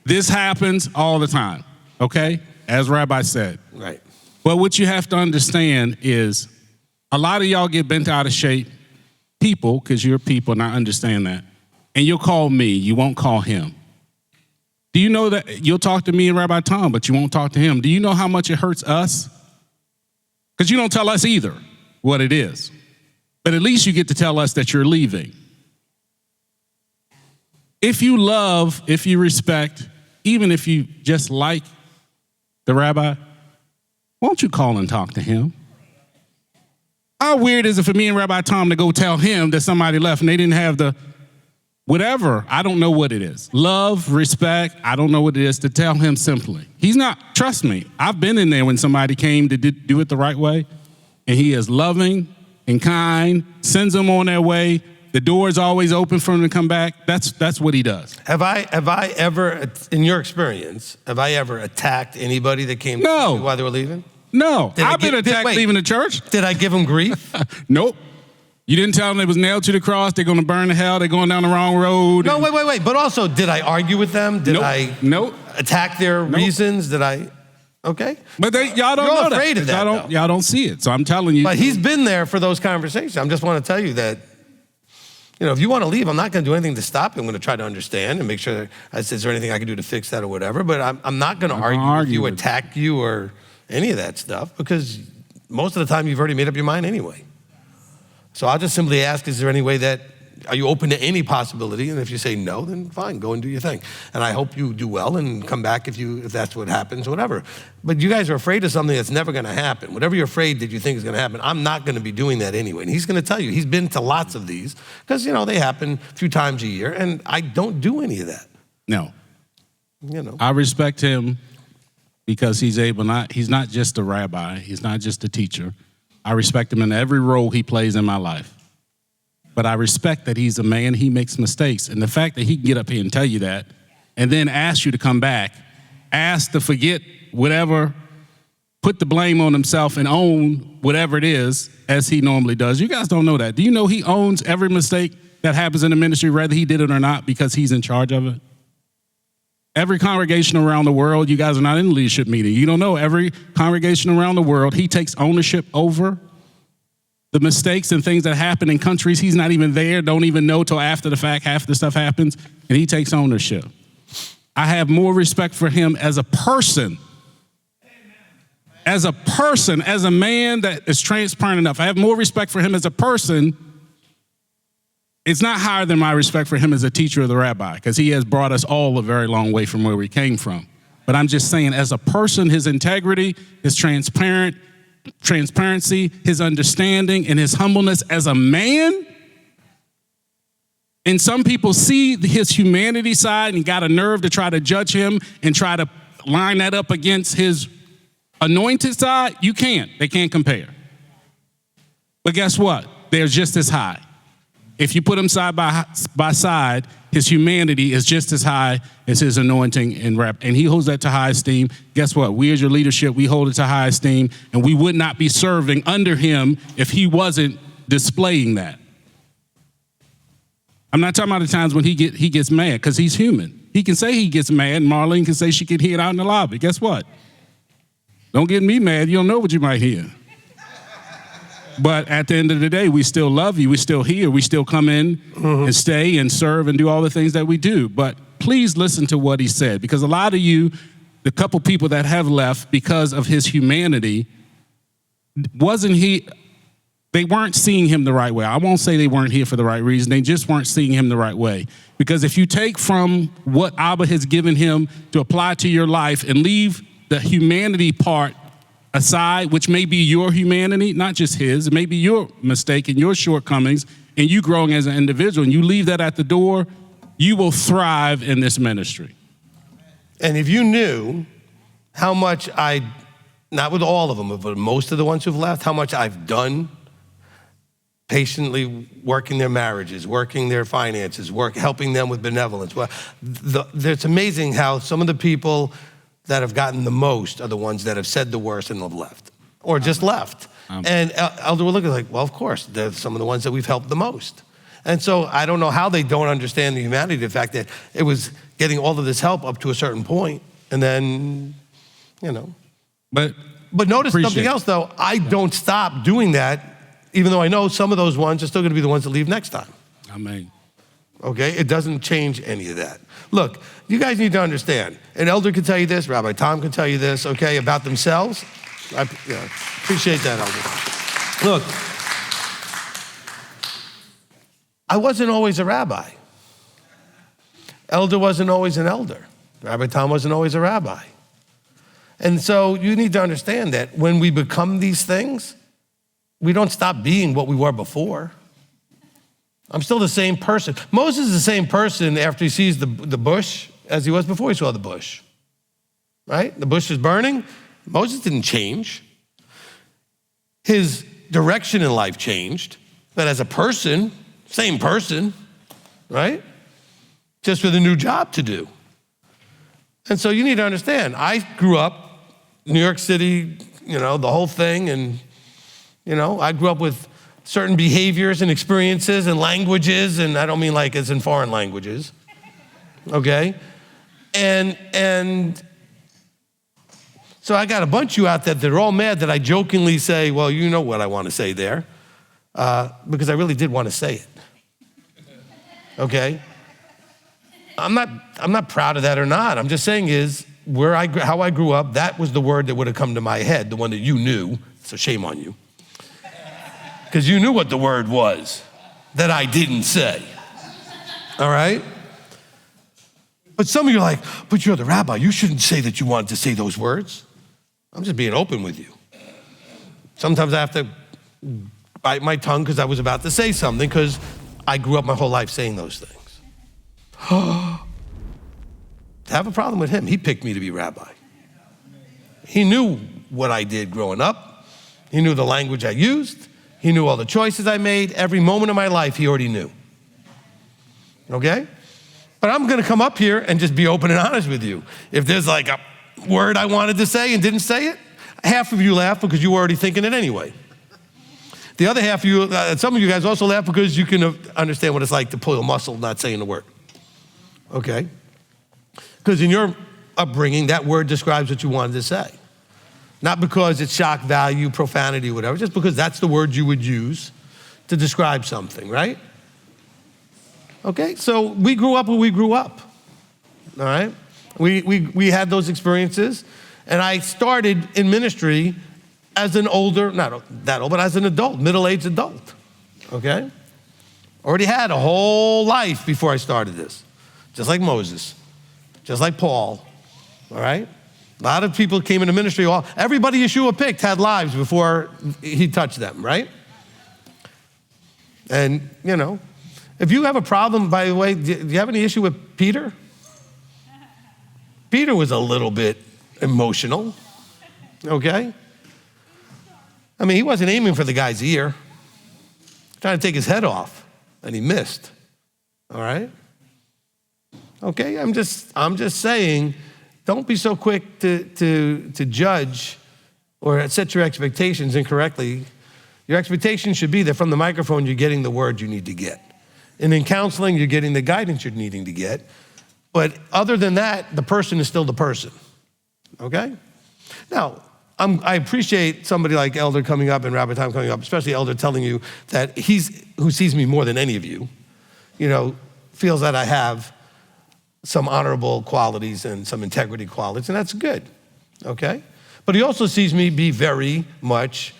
S5: This happens all the time, okay? As Rabbi said.
S1: Right.
S5: But what you have to understand is a lot of y'all get bent out of shape, people, because you're people, and I understand that, and you'll call me, you won't call him. Do you know that you'll talk to me and Rabbi Tom, but you won't talk to him? Do you know how much it hurts us? Because you don't tell us either what it is. But at least you get to tell us that you're leaving. If you love, if you respect, even if you just like the rabbi, won't you call and talk to him? How weird is it for me and Rabbi Tom to go tell him that somebody left and they didn't have the whatever, I don't know what it is. Love, respect, I don't know what it is, to tell him simply. He's not, trust me, I've been in there when somebody came to do it the right way, and he is loving and kind, sends them on their way. The door is always open for them to come back. That's what he does.
S1: Have I ever, in your experience, have I ever attacked anybody that came to you while they were leaving?
S5: No. I've been attacked leaving the church.
S1: Did I give them grief?
S5: Nope. You didn't tell them they was nailed to the cross, they're going to burn to hell, they're going down the wrong road.
S1: No, wait. But also, did I argue with them? Did I attack their reasons? Did I? Okay.
S5: But y'all don't know afraid of that. Y'all don't see it. So I'm telling you.
S1: But he's been there for those conversations. I just want to tell you that, if you want to leave, I'm not going to do anything to stop you. I'm going to try to understand and make sure, is there anything I can do to fix that or whatever? But I'm not going to argue with you, attack you, or any of that stuff, because most of the time you've already made up your mind anyway. So I'll just simply ask, is there any way that are you open to any possibility? And if you say no, then fine, go and do your thing. And I hope you do well and come back if that's what happens, whatever. But you guys are afraid of something that's never gonna happen. Whatever you're afraid that you think is gonna happen, I'm not gonna be doing that anyway. And he's gonna tell you, he's been to lots of these, because they happen a few times a year, and I don't do any of that.
S5: No. I respect him because he's not just a rabbi, he's not just a teacher. I respect him in every role he plays in my life. But I respect that he's a man, he makes mistakes. And the fact that he can get up here and tell you that, and then ask you to come back, ask to forget whatever, put the blame on himself and own whatever it is, as he normally does. You guys don't know that. Do you know he owns every mistake that happens in the ministry, whether he did it or not, because he's in charge of it? Every congregation around the world, you guys are not in the leadership meeting. You don't know, every congregation around the world, he takes ownership over the mistakes and things that happen in countries he's not even there, don't even know till after the fact, half the stuff happens, and he takes ownership. I have more respect for him as a person. As a person, as a man that is transparent enough. I have more respect for him as a person. It's not higher than my respect for him as a teacher or the rabbi, because he has brought us all a very long way from where we came from. But I'm just saying, as a person, his integrity, his transparency, his understanding, and his humbleness as a man. And some people see his humanity side and got a nerve to try to judge him and try to line that up against his anointed side. You can't. They can't compare. But guess what? They're just as high. If you put them side by side, his humanity is just as high as his anointing and he holds that to high esteem. Guess what? We as your leadership, we hold it to high esteem, and we would not be serving under him if he wasn't displaying that. I'm not talking about the times when he gets mad, because he's human. He can say he gets mad, and Marlene can say she can hear it out in the lobby. Guess what? Don't get me mad. You don't know what you might hear. But at the end of the day, we still love you. We still here. We still come in and stay and serve and do all the things that we do. But please listen to what he said, because a lot of you, the couple people that have left because of his humanity, they weren't seeing him the right way. I won't say they weren't here for the right reason. They just weren't seeing him the right way. Because if you take from what Abba has given him to apply to your life and leave the humanity part aside, which may be your humanity, not just his, it may be your mistake and your shortcomings, and you growing as an individual, and you leave that at the door, you will thrive in this ministry.
S1: And if you knew how much not with all of them, but most of the ones who've left, how much I've done patiently working their marriages, working their finances, helping them with benevolence. Well, it's amazing how some of the people that have gotten the most are the ones that have said the worst and have left, or just left. And Elder will look at like, well, of course, they're some of the ones that we've helped the most. And so I don't know how they don't understand the humanity, the fact that it was getting all of this help up to a certain point, and then, But notice something else, though. I don't stop doing that, even though I know some of those ones are still gonna be the ones that leave next time.
S5: Amen.
S1: Okay, it doesn't change any of that. Look, you guys need to understand, an elder can tell you this, Rabbi Tom can tell you this, okay, about themselves. I appreciate that, Elder. Look, I wasn't always a rabbi. Elder wasn't always an elder. Rabbi Tom wasn't always a rabbi. And so you need to understand that when we become these things, we don't stop being what we were before. I'm still the same person. Moses is the same person after he sees the bush as he was before he saw the bush, right? The bush is burning. Moses didn't change. His direction in life changed, but as a person, same person, right? Just with a new job to do. And so you need to understand, I grew up New York City, the whole thing, and, I grew up with certain behaviors and experiences and languages, and I don't mean like as in foreign languages, okay? And so I got a bunch of you out there that are all mad that I jokingly say, well, you know what I want to say there, because I really did want to say it, okay? I'm not proud of that or not. I'm just saying is, how I grew up, that was the word that would have come to my head, the one that you knew, so shame on you. Because you knew what the word was that I didn't say. All right? But some of you are like, but you're the rabbi. You shouldn't say that you wanted to say those words. I'm just being open with you. Sometimes I have to bite my tongue because I was about to say something because I grew up my whole life saying those things. To have a problem with him, he picked me to be rabbi. He knew what I did growing up. He knew the language I used. He knew all the choices I made. Every moment of my life, he already knew. Okay? But I'm going to come up here and just be open and honest with you. If there's like a word I wanted to say and didn't say it, half of you laugh because you were already thinking it anyway. The other half of you, some of you guys also laugh because you can understand what it's like to pull a muscle not saying the word. Okay? Because in your upbringing, that word describes what you wanted to say. Not because it's shock value, profanity, whatever, just because that's the word you would use to describe something, right? Okay, so we grew up where we grew up, all right? We had those experiences, and I started in ministry as an older, not that old, but as an adult, middle-aged adult, okay? Already had a whole life before I started this, just like Moses, just like Paul, all right? A lot of people came into ministry, everybody Yeshua picked had lives before he touched them, right? And, you know, if you have a problem, by the way, do you have any issue with Peter? Peter was a little bit emotional, okay? I mean, he wasn't aiming for the guy's ear, trying to take his head off, and he missed, all right? Okay, I'm just saying, don't be so quick to judge or set your expectations incorrectly. Your expectation should be that from the microphone, you're getting the word you need to get. And in counseling, you're getting the guidance you're needing to get. But other than that, the person is still the person, okay? Now, I appreciate somebody like Elder coming up and Rabbi Tom coming up, especially Elder telling you that who sees me more than any of you, you know, feels that I have some honorable qualities and some integrity qualities, and that's good, okay? But he also sees me be very much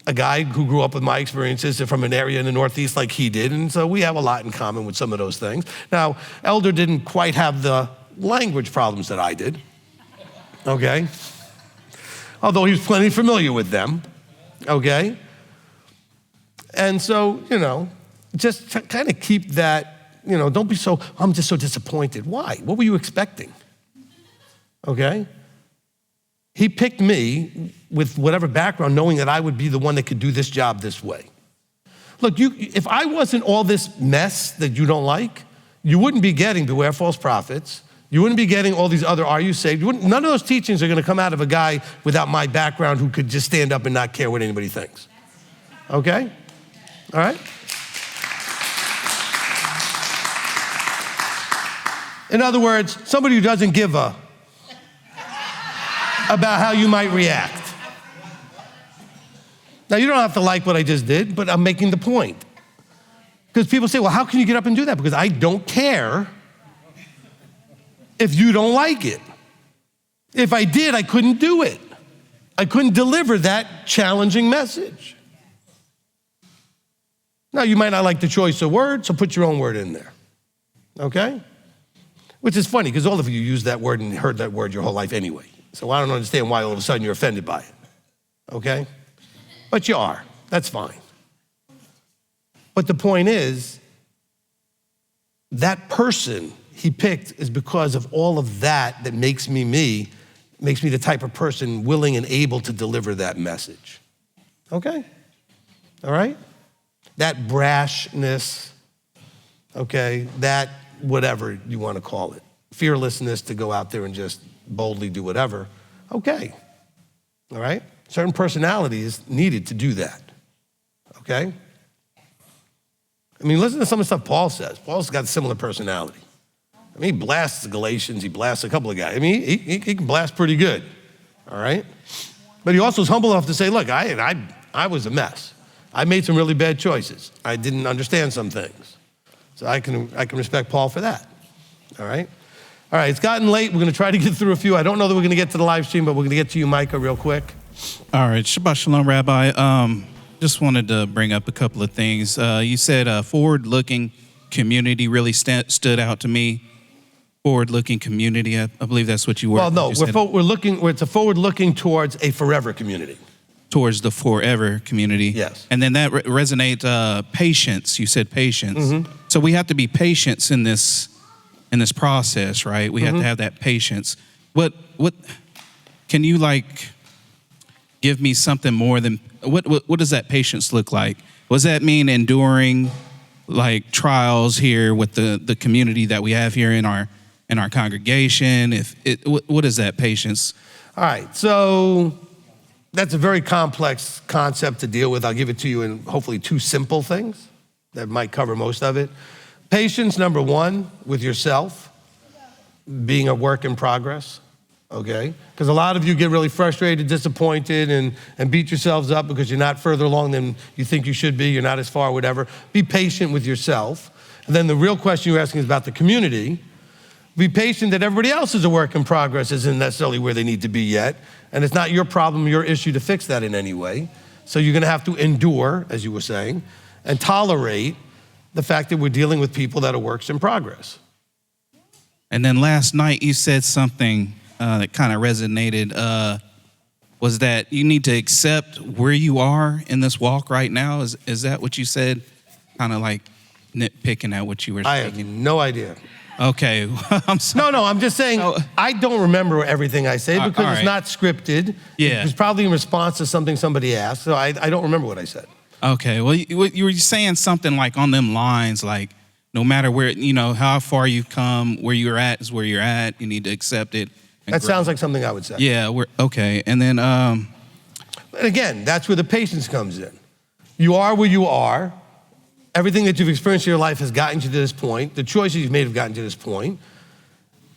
S1: a guy who grew up with my experiences from an area in the Northeast like he did, and so we have a lot in common with some of those things. Now, Elder didn't quite have the language problems that I did, okay? Although he was plenty familiar with them, okay? And so, you know, just kind of keep that, you know, don't be so, I'm just so disappointed. Why? What were you expecting? Okay? He picked me with whatever background, knowing that I would be the one that could do this job this way. Look, if I wasn't all this mess that you don't like, you wouldn't be getting Beware False Prophets. You wouldn't be getting all these other Are You Saved? None of those teachings are going to come out of a guy without my background who could just stand up and not care what anybody thinks. Okay? All right? In other words, somebody who doesn't give a about how you might react. Now, you don't have to like what I just did, but I'm making the point. Because people say, well, how can you get up and do that? Because I don't care if you don't like it. If I did, I couldn't do it. I couldn't deliver that challenging message. Now, you might not like the choice of words, so put your own word in there, okay? Which is funny, because all of you use that word and heard that word your whole life anyway. So I don't understand why all of a sudden you're offended by it, okay? But you are, that's fine. But the point is, that person he picked is because of all of that makes me me, makes me the type of person willing and able to deliver that message, okay? All right? That brashness, okay, that whatever you want to call it, fearlessness to go out there and just boldly do whatever, okay, all right? Certain personalities needed to do that, okay? I mean, listen to some of the stuff Paul says. Paul's got a similar personality. I mean, he blasts the Galatians, he blasts a couple of guys. I mean, he can blast pretty good, all right? But he also is humble enough to say, look, I was a mess. I made some really bad choices. I didn't understand some things. So I can respect Paul for that, all right? All right, it's gotten late. We're going to try to get through a few. I don't know that we're going to get to the live stream, but we're going to get to you, Micah, real quick.
S6: All right, Shabbat Shalom, Rabbi. Just wanted to bring up a couple of things. You said forward-looking community really stood out to me. Forward-looking community. I believe that's what you were.
S1: Well, no,
S6: you said.
S1: it's a forward-looking towards a forever community.
S6: Towards the forever community.
S1: Yes.
S6: And then that resonates patience. You said patience.
S1: Mm-hmm.
S6: So we have to be patient in this process, right? We have to have that patience. What can you give me something more than what does that patience look like? What does that mean enduring trials here with the community that we have here in our congregation? What is that patience?
S1: All right, so that's a very complex concept to deal with. I'll give it to you in hopefully 2 simple things that might cover most of it. Patience, number 1, with yourself, being a work in progress, okay? Because a lot of you get really frustrated, disappointed, and beat yourselves up because you're not further along than you think you should be, you're not as far, whatever. Be patient with yourself. And then the real question you're asking is about the community. Be patient that everybody else is a work in progress, isn't necessarily where they need to be yet. And it's not your problem, your issue to fix that in any way. So you're gonna have to endure, as you were saying, and tolerate the fact that we're dealing with people that are works in progress.
S6: And then last night you said something that kind of resonated, was that you need to accept where you are in this walk right now. Is that what you said? Kind of nitpicking at what you were saying.
S1: I have no idea.
S6: Okay, I'm sorry.
S1: No, I'm just saying, I don't remember everything I say because it's
S6: right.
S1: not scripted.
S6: Yeah.
S1: It's probably in response to something somebody asked, so I don't remember what I said.
S6: Okay, well, you were saying something on them lines, no matter where, how far you've come, where you're at is where you're at. You need to accept it.
S1: That sounds like something I would say.
S6: Yeah, okay. And then...
S1: And again, that's where the patience comes in. You are where you are. Everything that you've experienced in your life has gotten you to this point. The choices you've made have gotten you to this point.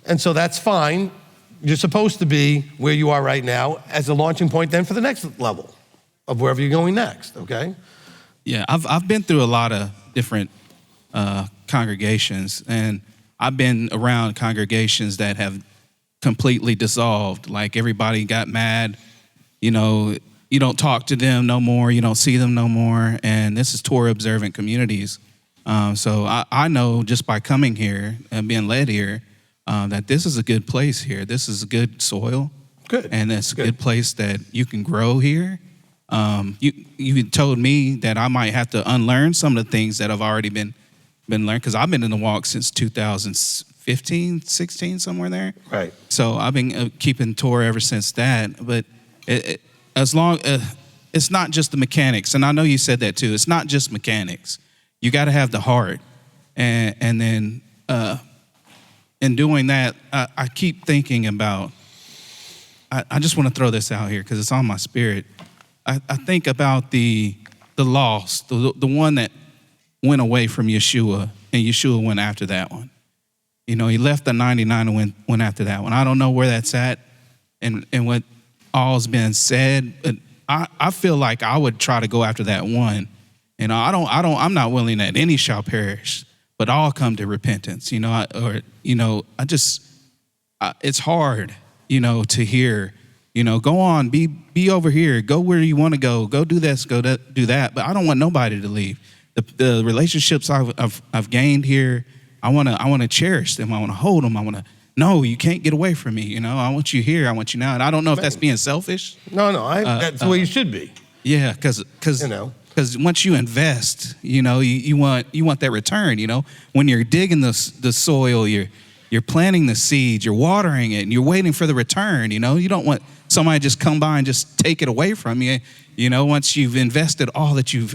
S1: And so that's fine. You're supposed to be where you are right now as a launching point then for the next level of wherever you're going next, okay?
S6: Yeah, I've been through a lot of different congregations, and I've been around congregations that have completely dissolved. Everybody got mad, you don't talk to them no more, you don't see them no more, and this is Torah observant communities. So I know just by coming here and being led here that this is a good place here. This is a good soil.
S1: Good.
S6: And it's a good place that you can grow here. You told me that I might have to unlearn some of the things that have already been learned, because I've been in the walk since 2015, 16, somewhere there.
S1: Right.
S6: So I've been keeping Torah ever since that. But it's not just the mechanics, and I know you said that too. It's not just mechanics. You got to have the heart, and then in doing that, I keep thinking about. I just want to throw this out here because it's on my spirit. I think about the lost, the one that went away from Yeshua, and Yeshua went after that one. He left the 99 and went after that one. I don't know where that's at, and what all's been said, but I feel like I would try to go after that one. I'm not willing that any shall perish, but all come to repentance. It's hard, to hear. Go on, be over here, go where you want to go do this, do that. But I don't want nobody to leave. The relationships I've gained here, I want to cherish them. I want to hold them. I want to. No, you can't get away from me. I want you here. I want you now. And I don't know if that's being selfish.
S1: No, that's the way you should be.
S6: Yeah, because once you invest, you want that return. When you're digging the soil, you're planting the seeds, you're watering it, and you're waiting for the return. You don't want somebody to just come by and just take it away from you. Once you've invested all that you've,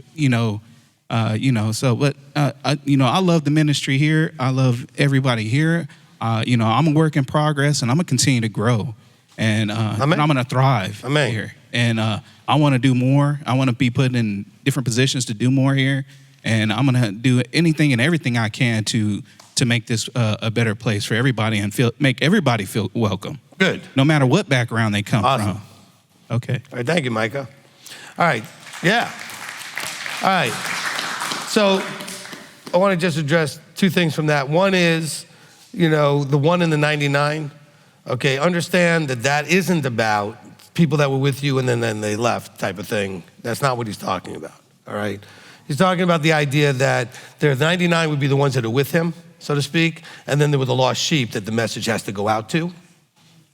S6: So, but I love the ministry here. I love everybody here. I'm a work in progress, and I'm gonna continue to grow, and I'm gonna thrive here. And I want to do more. I want to be put in different positions to do more here, and I'm gonna do anything and everything I can to make this a better place for everybody and make everybody feel welcome.
S1: Good.
S6: No matter what background they come
S1: Awesome.
S6: from. Okay.
S1: All right, thank you, Micah. All right, yeah. All right, so I want to just address 2 things from that. One is, the 1 and the 99, okay, understand that isn't about people that were with you and then they left type of thing. That's not what he's talking about, all right? He's talking about the idea that there are 99 would be the ones that are with him, so to speak, and then there were the lost sheep that the message has to go out to.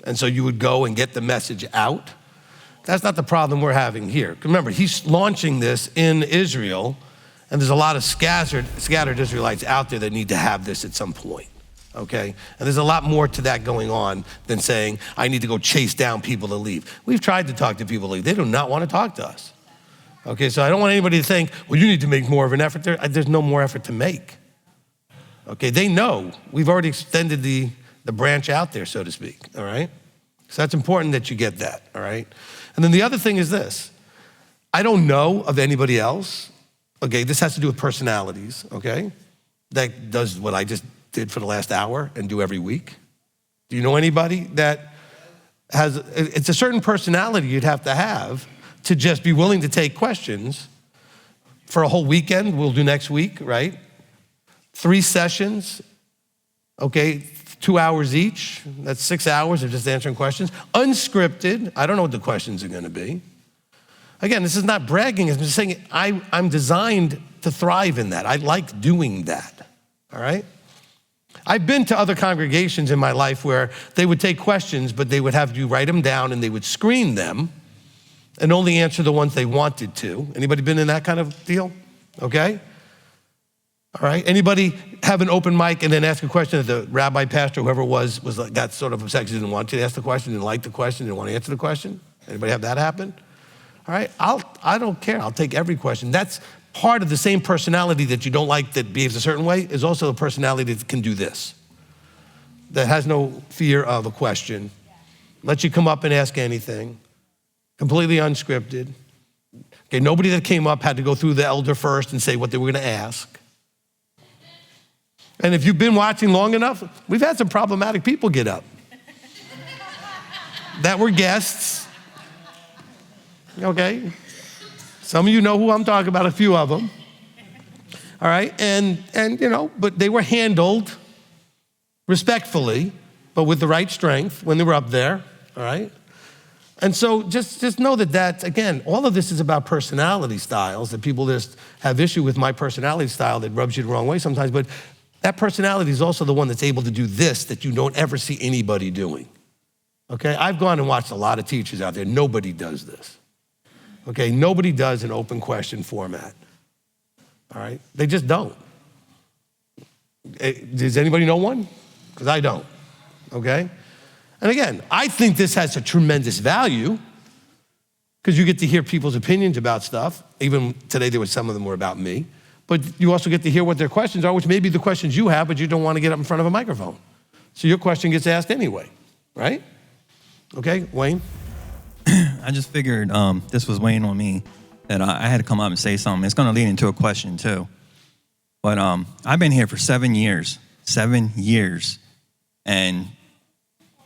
S1: And so you would go and get the message out. That's not the problem we're having here. Remember, he's launching this in Israel, and there's a lot of scattered Israelites out there that need to have this at some point, okay? And there's a lot more to that going on than saying, I need to go chase down people to leave. We've tried to talk to people to leave. They do not want to talk to us. Okay, so I don't want anybody to think, well, you need to make more of an effort. There's no more effort to make. Okay, they know. We've already extended the branch out there, so to speak, all right? So that's important that you get that, all right? And then the other thing is this. I don't know of anybody else, okay, this has to do with personalities, okay, that does what I just did for the last hour and do every week. Do you know anybody that has, it's a certain personality you'd have to just be willing to take questions for a whole weekend. We'll do next week, right? 3 sessions, okay, 2 hours each. That's 6 hours of just answering questions. Unscripted. I don't know what the questions are going to be. Again, this is not bragging. I'm just saying I'm designed to thrive in that. I like doing that, all right? I've been to other congregations in my life where they would take questions, but they would have you write them down and they would screen them and only answer the ones they wanted to. Anybody been in that kind of deal? Okay? All right, anybody have an open mic and then ask a question that the rabbi, pastor, whoever it was like, got sort of upset because he didn't want you to ask the question, didn't like the question, didn't want to answer the question? Anybody have that happen? All right, I don't care, I'll take every question. That's part of the same personality that you don't like that behaves a certain way is also a personality that can do this, that has no fear of a question, lets you come up and ask anything, completely unscripted. Okay, nobody that came up had to go through the elder first and say what they were gonna ask. And if you've been watching long enough, we've had some problematic people get up that were guests, okay? Some of you know who I'm talking about, a few of them, all right? And you know, but they were handled respectfully, but with the right strength when they were up there, all right? And so just know that again, all of this is about personality styles, that people just have issue with my personality style that rubs you the wrong way sometimes, but that personality is also the one that's able to do this that you don't ever see anybody doing, okay? I've gone and watched a lot of teachers out there. Nobody does this, okay? Nobody does an open question format, all right? They just don't. Does anybody know one? Because I don't, okay? And again, I think this has a tremendous value because you get to hear people's opinions about stuff. Even today, some of them were about me. But you also get to hear what their questions are, which may be the questions you have, but you don't want to get up in front of a microphone. So your question gets asked anyway, right? Okay, Wayne?
S7: I just figured this was weighing on me, that I had to come up and say something. It's going to lead into a question too. But I've been here for 7 years. 7 years. And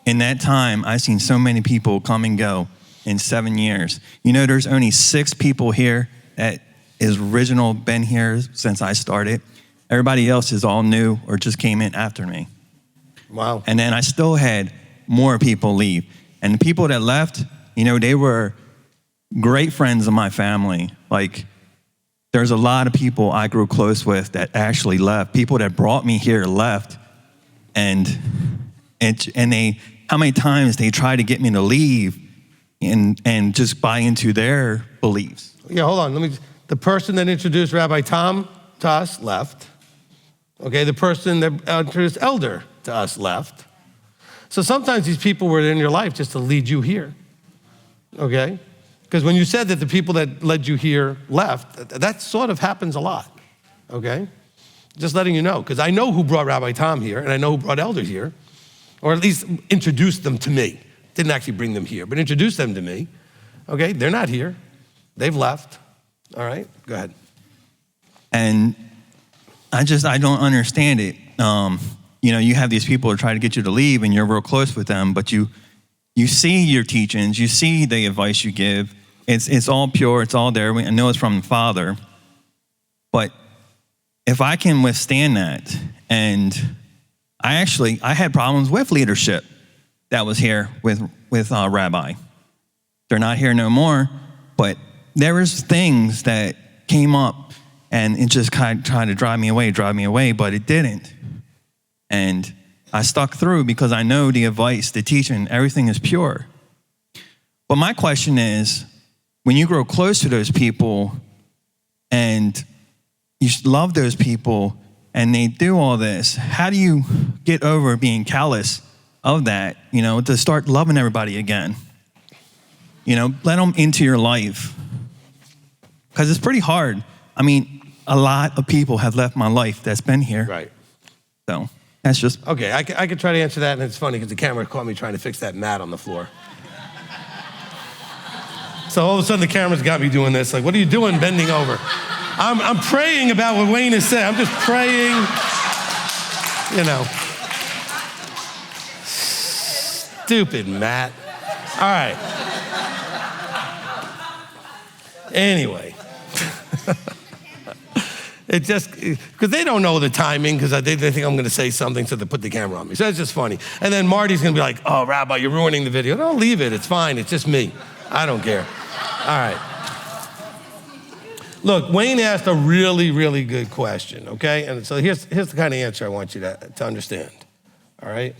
S7: in that time, I've seen so many people come and go in 7 years. You know, there's only 6 people here that is original, been here since I started. Everybody else is all new or just came in after me.
S1: Wow.
S7: And then I still had more people leave. And the people that left, you know, they were great friends of my family. Like, there's a lot of people I grew close with that actually left. People that brought me here left. And they, how many times they tried to get me to leave and just buy into their beliefs.
S1: Yeah, hold on, the person that introduced Rabbi Tom to us left. Okay, the person that introduced Elder to us left. So sometimes these people were in your life just to lead you here, okay? Because when you said that the people that led you here left, that sort of happens a lot, okay? Just letting you know, because I know who brought Rabbi Tom here, and I know who brought Elder here, or at least introduced them to me. Didn't actually bring them here, but introduced them to me, okay? They're not here, they've left. All right, go ahead.
S7: And I don't understand it. You know, you have these people who try to get you to leave and you're real close with them, but you see your teachings, you see the advice you give. It's all pure, it's all there. I know it's from the Father. But if I can withstand that, and I had problems with leadership that was here with Rabbi. They're not here no more, but there was things that came up And it just kind of tried to drive me away, but it didn't. And I stuck through because I know the advice, the teaching, everything is pure. But my question is, when you grow close to those people and you love those people and they do all this, how do you get over being callous of that, to start loving everybody again? Let them into your life. Because it's pretty hard. I mean, a lot of people have left my life that's been here.
S1: Right.
S7: So that's just...
S1: Okay, I could try to answer that, and it's funny because the camera caught me trying to fix that mat on the floor. So all of a sudden the camera's got me doing this. Like, what are you doing bending over? I'm praying about what Wayne has said. I'm just praying, Stupid Matt. All right. Anyway. It just, because they don't know the timing, because they think I'm going to say something, so they put the camera on me. So it's just funny. And then Marty's going to be like, oh, Rabbi, you're ruining the video. Don't leave it. It's fine. It's just me. I don't care. All right. Look, Wayne asked a really, really good question, okay? And so here's the kind of answer I want you to understand, all right?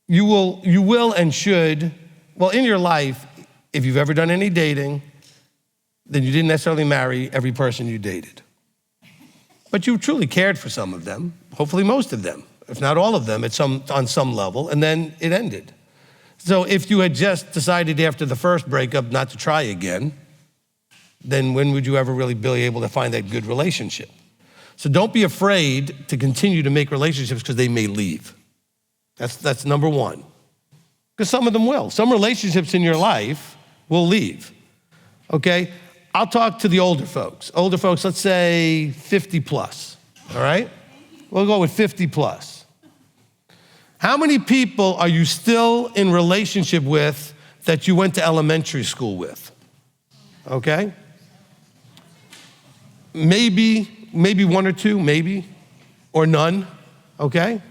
S1: You will and should, well, in your life, if you've ever done any dating, then you didn't necessarily marry every person you dated. But you truly cared for some of them, hopefully most of them, if not all of them on some level, and then it ended. So if you had just decided after the first breakup not to try again, then when would you ever really be able to find that good relationship? So don't be afraid to continue to make relationships because they may leave. That's number one. Because some of them will. Some relationships in your life will leave, okay? I'll talk to the older folks. Older folks, let's say 50 plus, all right? We'll go with 50 plus. How many people are you still in relationship with that you went to elementary school with? Okay? Maybe one or two, maybe, or none, okay?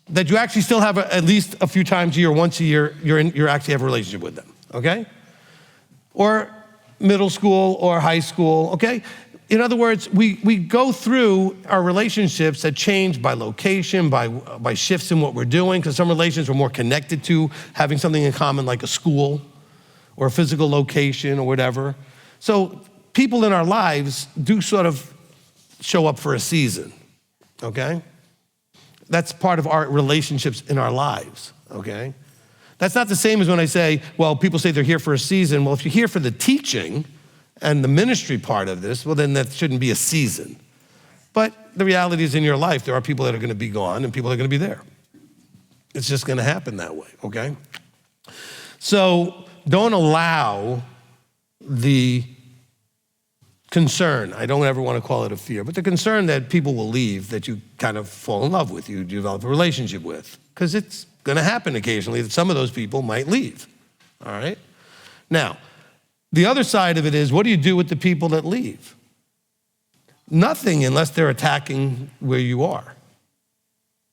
S1: That you actually still have at least a few times a year, once a year, you actually have a relationship with them, okay? Or middle school or high school, okay? In other words, we go through our relationships that change by location, by shifts in what we're doing, because some relations we're more connected to having something in common like a school or a physical location or whatever. So people in our lives do sort of show up for a season, okay? That's part of our relationships in our lives, okay? That's not the same as when I say, well, people say they're here for a season. Well, if you're here for the teaching and the ministry part of this, well, then that shouldn't be a season. But the reality is in your life, there are people that are going to be gone and people that are going to be there. It's just going to happen that way, okay? So don't allow the concern, I don't ever want to call it a fear, but the concern that people will leave that you kind of fall in love with, you develop a relationship with, because it's going to happen occasionally that some of those people might leave, all right? Now, the other side of it is, what do you do with the people that leave? Nothing unless they're attacking where you are.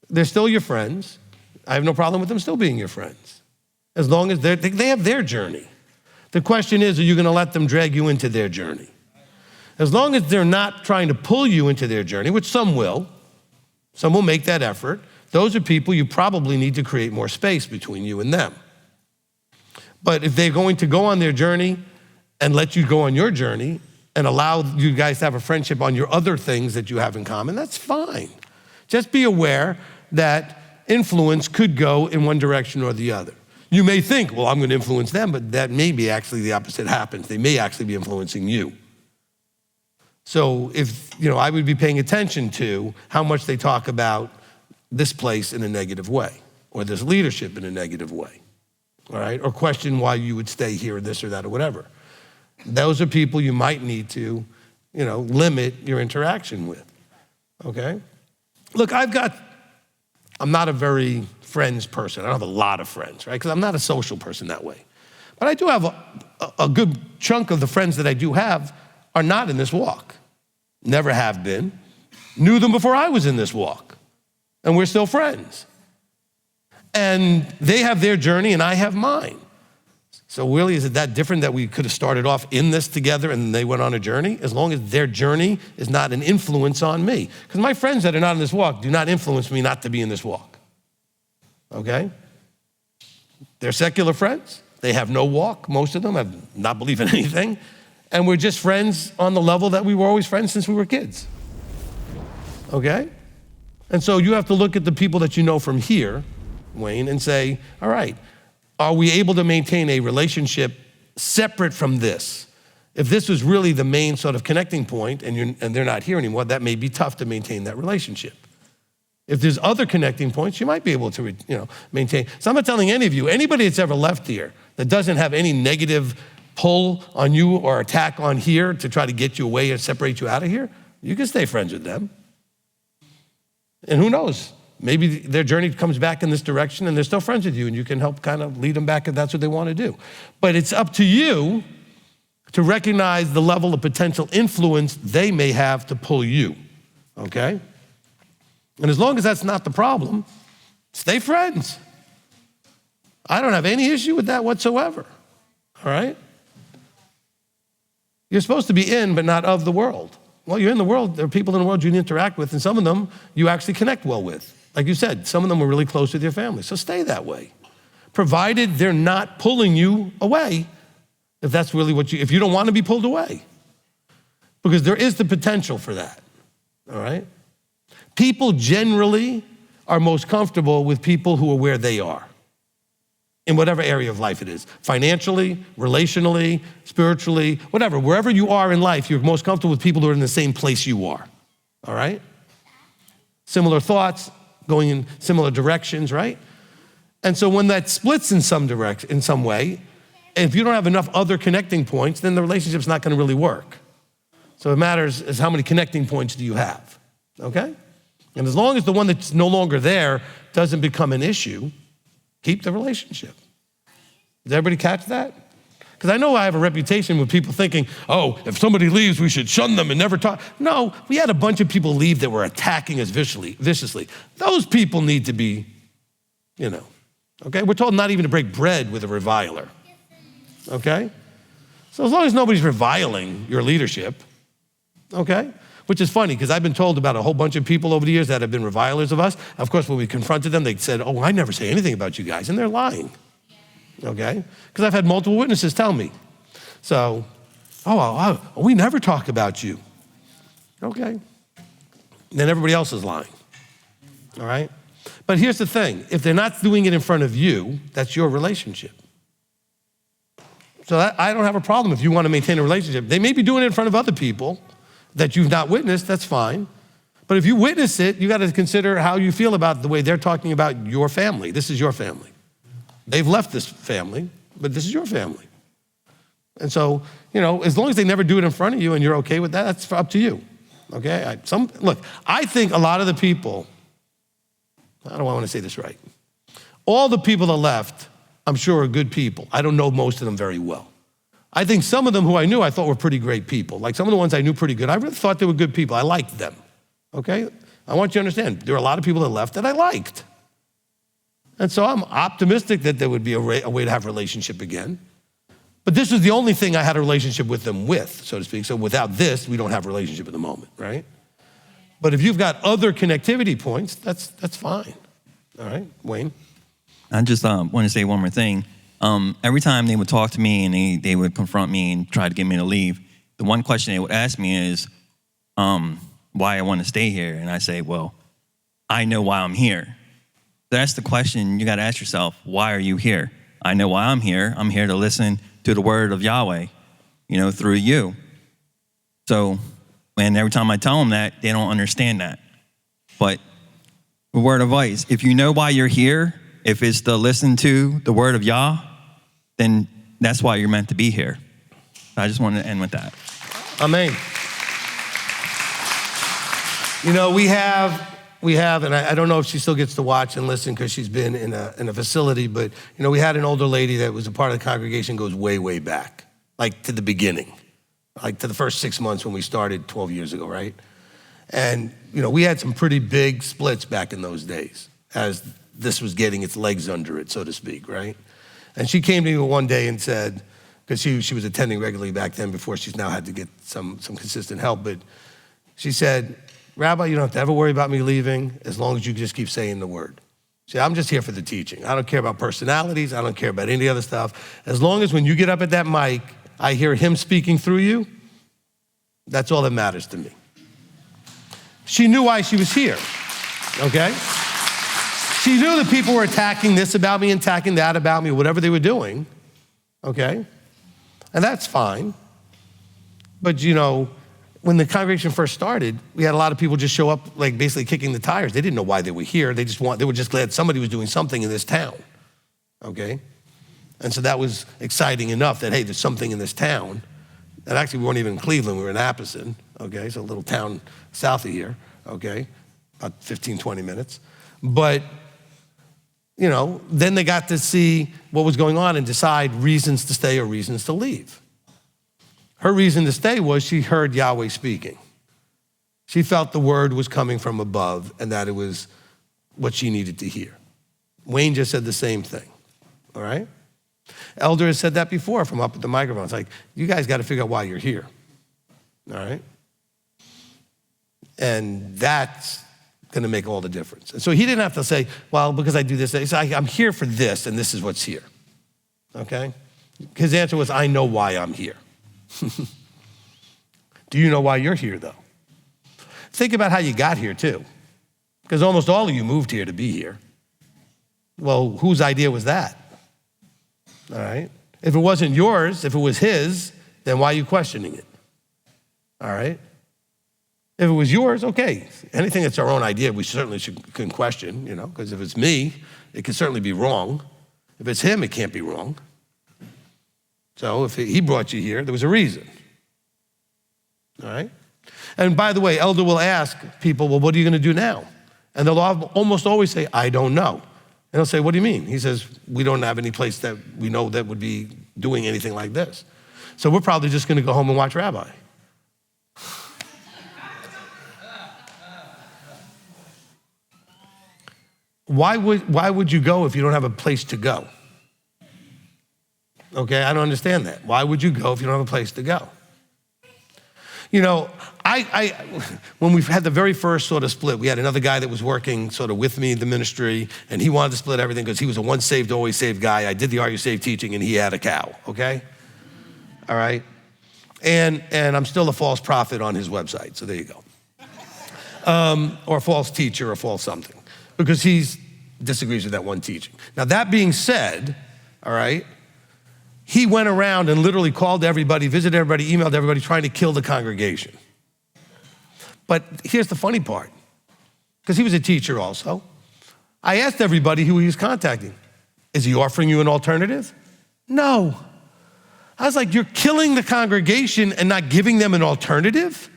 S1: They're still your friends. I have no problem with them still being your friends, as long as they have their journey. The question is, are you going to let them drag you into their journey? As long as they're not trying to pull you into their journey, which some will make that effort, those are people you probably need to create more space between you and them. But if they're going to go on their journey and let you go on your journey and allow you guys to have a friendship on your other things that you have in common, that's fine. Just be aware that influence could go in one direction or the other. You may think, well, I'm going to influence them, but that may be actually the opposite happens. They may actually be influencing you. So I would be paying attention to how much they talk about this place in a negative way, or this leadership in a negative way, all right? Or question why you would stay here, or this or that, or whatever. Those are people you might need to, limit your interaction with, okay? Look, I'm not a very friends person. I don't have a lot of friends, right? Because I'm not a social person that way. But I do have a good chunk of the friends that I do have are not in this walk. Never have been. Knew them before I was in this walk. And we're still friends. And they have their journey and I have mine. So really, is it that different that we could have started off in this together and they went on a journey? As long as their journey is not an influence on me. Because my friends that are not in this walk do not influence me not to be in this walk. Okay? They're secular friends. They have no walk. Most of them have not believe in anything. And we're just friends on the level that we were always friends since we were kids. Okay? And so you have to look at the people that you know from here, Wayne, and say, all right, are we able to maintain a relationship separate from this? If this was really the main sort of connecting point and they're not here anymore, that may be tough to maintain that relationship. If there's other connecting points, you might be able to maintain. So I'm not telling any of you, anybody that's ever left here that doesn't have any negative pull on you or attack on here to try to get you away and separate you out of here, you can stay friends with them. And who knows? Maybe their journey comes back in this direction and they're still friends with you and you can help kind of lead them back if that's what they want to do. But it's up to you to recognize the level of potential influence they may have to pull you, okay? And as long as that's not the problem, stay friends. I don't have any issue with that whatsoever, all right? You're supposed to be in, but not of the world. Well, you're in the world, there are people in the world you interact with, and some of them you actually connect well with. Like you said, some of them are really close with your family, so stay that way. Provided they're not pulling you away, if that's really if you don't want to be pulled away. Because there is the potential for that, all right? People generally are most comfortable with people who are where they are, in whatever area of life it is. Financially, relationally, spiritually, whatever. Wherever you are in life, you're most comfortable with people who are in the same place you are, all right? Similar thoughts, going in similar directions, right? And so when that splits in some way, if you don't have enough other connecting points, then the relationship's not gonna really work. So it matters is how many connecting points do you have, okay? And as long as the one that's no longer there doesn't become an issue, keep the relationship. Does everybody catch that? Because I know I have a reputation with people thinking, oh, if somebody leaves, we should shun them and never talk. No, we had a bunch of people leave that were attacking us viciously. Those people need to be, okay? We're told not even to break bread with a reviler, okay? So as long as nobody's reviling your leadership, okay? Which is funny, because I've been told about a whole bunch of people over the years that have been revilers of us. Of course, when we confronted them, they said, oh, I never say anything about you guys, and they're lying, okay? Because I've had multiple witnesses tell me. So, we never talk about you. Okay. Then everybody else is lying, all right? But here's the thing. If they're not doing it in front of you, that's your relationship. So I don't have a problem if you want to maintain a relationship. They may be doing it in front of other people that you've not witnessed, that's fine. But if you witness it, you got to consider how you feel about the way they're talking about your family. This is your family. They've left this family, but this is your family. And so, as long as they never do it in front of you and you're okay with that, that's up to you, okay? Look, I think a lot of the people, I don't want to say this right. All the people that left, I'm sure are good people. I don't know most of them very well. I think some of them who I knew, I thought were pretty great people. Like some of the ones I knew pretty good, I really thought they were good people. I liked them, okay? I want you to understand, there are a lot of people that left that I liked. And so I'm optimistic that there would be a way to have a relationship again. But this was the only thing I had a relationship with them with, so to speak. So without this, we don't have a relationship at the moment, right? But if you've got other connectivity points, that's fine. All right, Wayne?
S7: I just want to say one more thing. Every time they would talk to me and they would confront me and try to get me to leave, the one question they would ask me is why I want to stay here. And I say, well, I know why I'm here. That's the question you got to ask yourself. Why are you here? I know why I'm here. I'm here to listen to the word of Yahweh, through you. So, and every time I tell them that, they don't understand that. But the word of advice, if you know why you're here, if it's to listen to the word of Yah, then that's why you're meant to be here. I just wanted to end with that.
S1: Amen. We have, and I don't know if she still gets to watch and listen because she's been in a facility, but we had an older lady that was a part of the congregation, goes way, way back, like to the beginning, like to the first 6 months when we started 12 years ago, right? And, we had some pretty big splits back in those days as this was getting its legs under it, so to speak, right? And she came to me one day and said, because she was attending regularly back then before she's now had to get some consistent help, but she said, Rabbi, you don't have to ever worry about me leaving as long as you just keep saying the word. See, I'm just here for the teaching. I don't care about personalities. I don't care about any other stuff. As long as when you get up at that mic, I hear him speaking through you, that's all that matters to me. She knew why she was here, okay? She knew that people were attacking this about me, attacking that about me, whatever they were doing, okay? And that's fine. But you know, when the congregation first started, we had a lot of people just show up like basically kicking the tires. They didn't know why they were here. They were just glad somebody was doing something in this town, okay? And so that was exciting enough that, hey, there's something in this town. And actually, we weren't even in Cleveland, we were in Appleton, okay? So a little town south of here, okay? About 15, 20 minutes. But, you know, then they got to see what was going on and decide reasons to stay or reasons to leave. Her reason to stay was she heard Yahweh speaking. She felt the word was coming from above and that it was what she needed to hear. Wayne just said the same thing, all right? Elder has said that before from up at the microphone. It's like, you guys got to figure out why you're here, all right? And that's going to make all the difference. And so he didn't have to say, well, because I do this. He said, I'm here for this, and this is what's here, okay? His answer was, I know why I'm here. Do you know why you're here, though? Think about how you got here, too, because almost all of you moved here to be here. Well, whose idea was that? All right? If it wasn't yours, if it was his, then why are you questioning it? All right? If it was yours, okay. Anything that's our own idea, we certainly can question, you know, because if it's me, it can certainly be wrong. If it's him, it can't be wrong. So if he brought you here, there was a reason. All right? And by the way, Elder will ask people, well, what are you going to do now? And they'll almost always say, I don't know. And he'll say, what do you mean? He says, we don't have any place that we know that would be doing anything like this. So we're probably just going to go home and watch Rabbi. Why would you go if you don't have a place to go? Okay, I don't understand that. Why would you go if you don't have a place to go? You know, when we've had the very first sort of split, we had another guy that was working sort of with me in the ministry, and he wanted to split everything because he was a once saved, always saved guy. I did the Are You Saved teaching, and he had a cow, okay? All right? And I'm still a false prophet on his website, so there you go. Or a false teacher or false something, because he disagrees with that one teaching. Now, that being said, all right, he went around and literally called everybody, visited everybody, emailed everybody, trying to kill the congregation. But here's the funny part, because he was a teacher also. I asked everybody who he was contacting, is he offering you an alternative? No. I was like, you're killing the congregation and not giving them an alternative?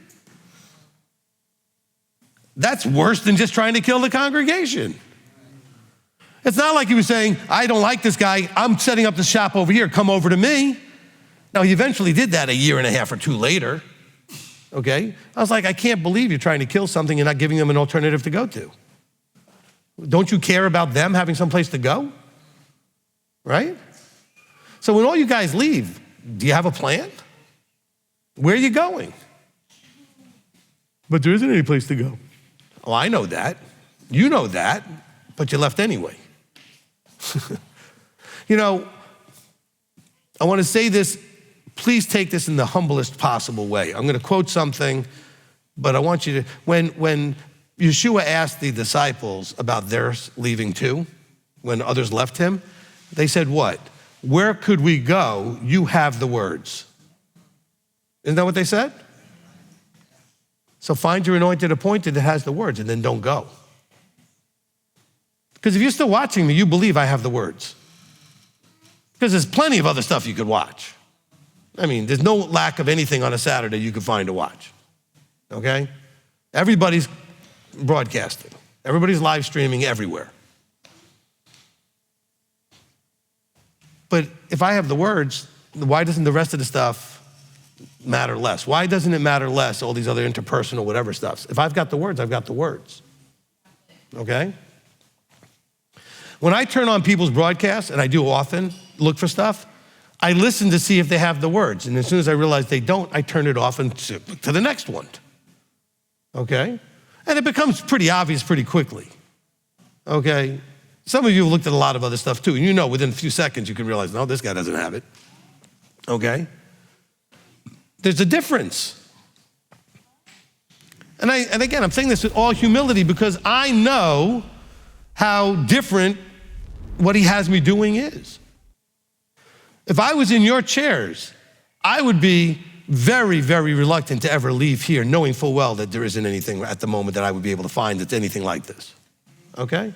S1: That's worse than just trying to kill the congregation. It's not like he was saying, I don't like this guy, I'm setting up the shop over here, come over to me. Now, he eventually did that a year and a half or two later, okay? I was like, I can't believe you're trying to kill something and not giving them an alternative to go to. Don't you care about them having someplace to go? Right? So when all you guys leave, do you have a plan? Where are you going? But there isn't any place to go. Oh, I know that. You know that, but you left anyway. You know, I want to say this, please take this in the humblest possible way. I'm going to quote something, but I want you to, when Yeshua asked the disciples about their leaving too, when others left him, they said what? Where could we go? You have the words. Isn't that what they said? So find your anointed appointed that has the words and then don't go. Because if you're still watching me, you believe I have the words. Because there's plenty of other stuff you could watch. I mean, there's no lack of anything on a Saturday you could find to watch, okay? Everybody's broadcasting. Everybody's live streaming everywhere. But if I have the words, why doesn't the rest of the stuff matter less? Why doesn't it matter less, all these other interpersonal whatever stuff? If I've got the words, I've got the words, okay? When I turn on people's broadcasts, and I do often look for stuff, I listen to see if they have the words. And as soon as I realize they don't, I turn it off and to the next one. Okay? And it becomes pretty obvious pretty quickly. Okay? Some of you have looked at a lot of other stuff too, and you know within a few seconds you can realize, no, this guy doesn't have it. Okay? There's a difference. And again, I'm saying this with all humility because I know how different what he has me doing is. If I was in your chairs, I would be very, very reluctant to ever leave here knowing full well that there isn't anything at the moment that I would be able to find that's anything like this. Okay?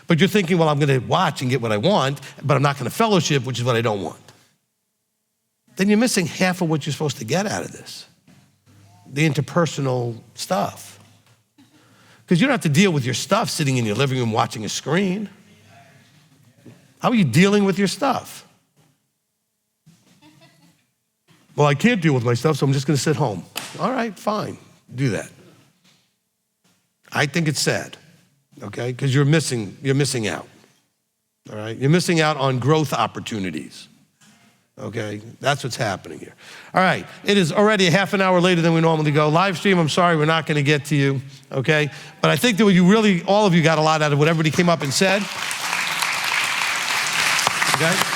S1: But you're thinking, well, I'm gonna watch and get what I want, but I'm not gonna fellowship, which is what I don't want. Then you're missing half of what you're supposed to get out of this. The interpersonal stuff. Because you don't have to deal with your stuff sitting in your living room watching a screen. How are you dealing with your stuff? Well, I can't deal with my stuff, so I'm just gonna sit home. All right, fine, do that. I think it's sad, okay? Because you're missing out, all right? You're missing out on growth opportunities, okay? That's what's happening here. All right, it is already a half an hour later than we normally go. Live stream, I'm sorry, we're not gonna get to you, okay? But I think that you really, all of you got a lot out of what everybody came up and said, okay?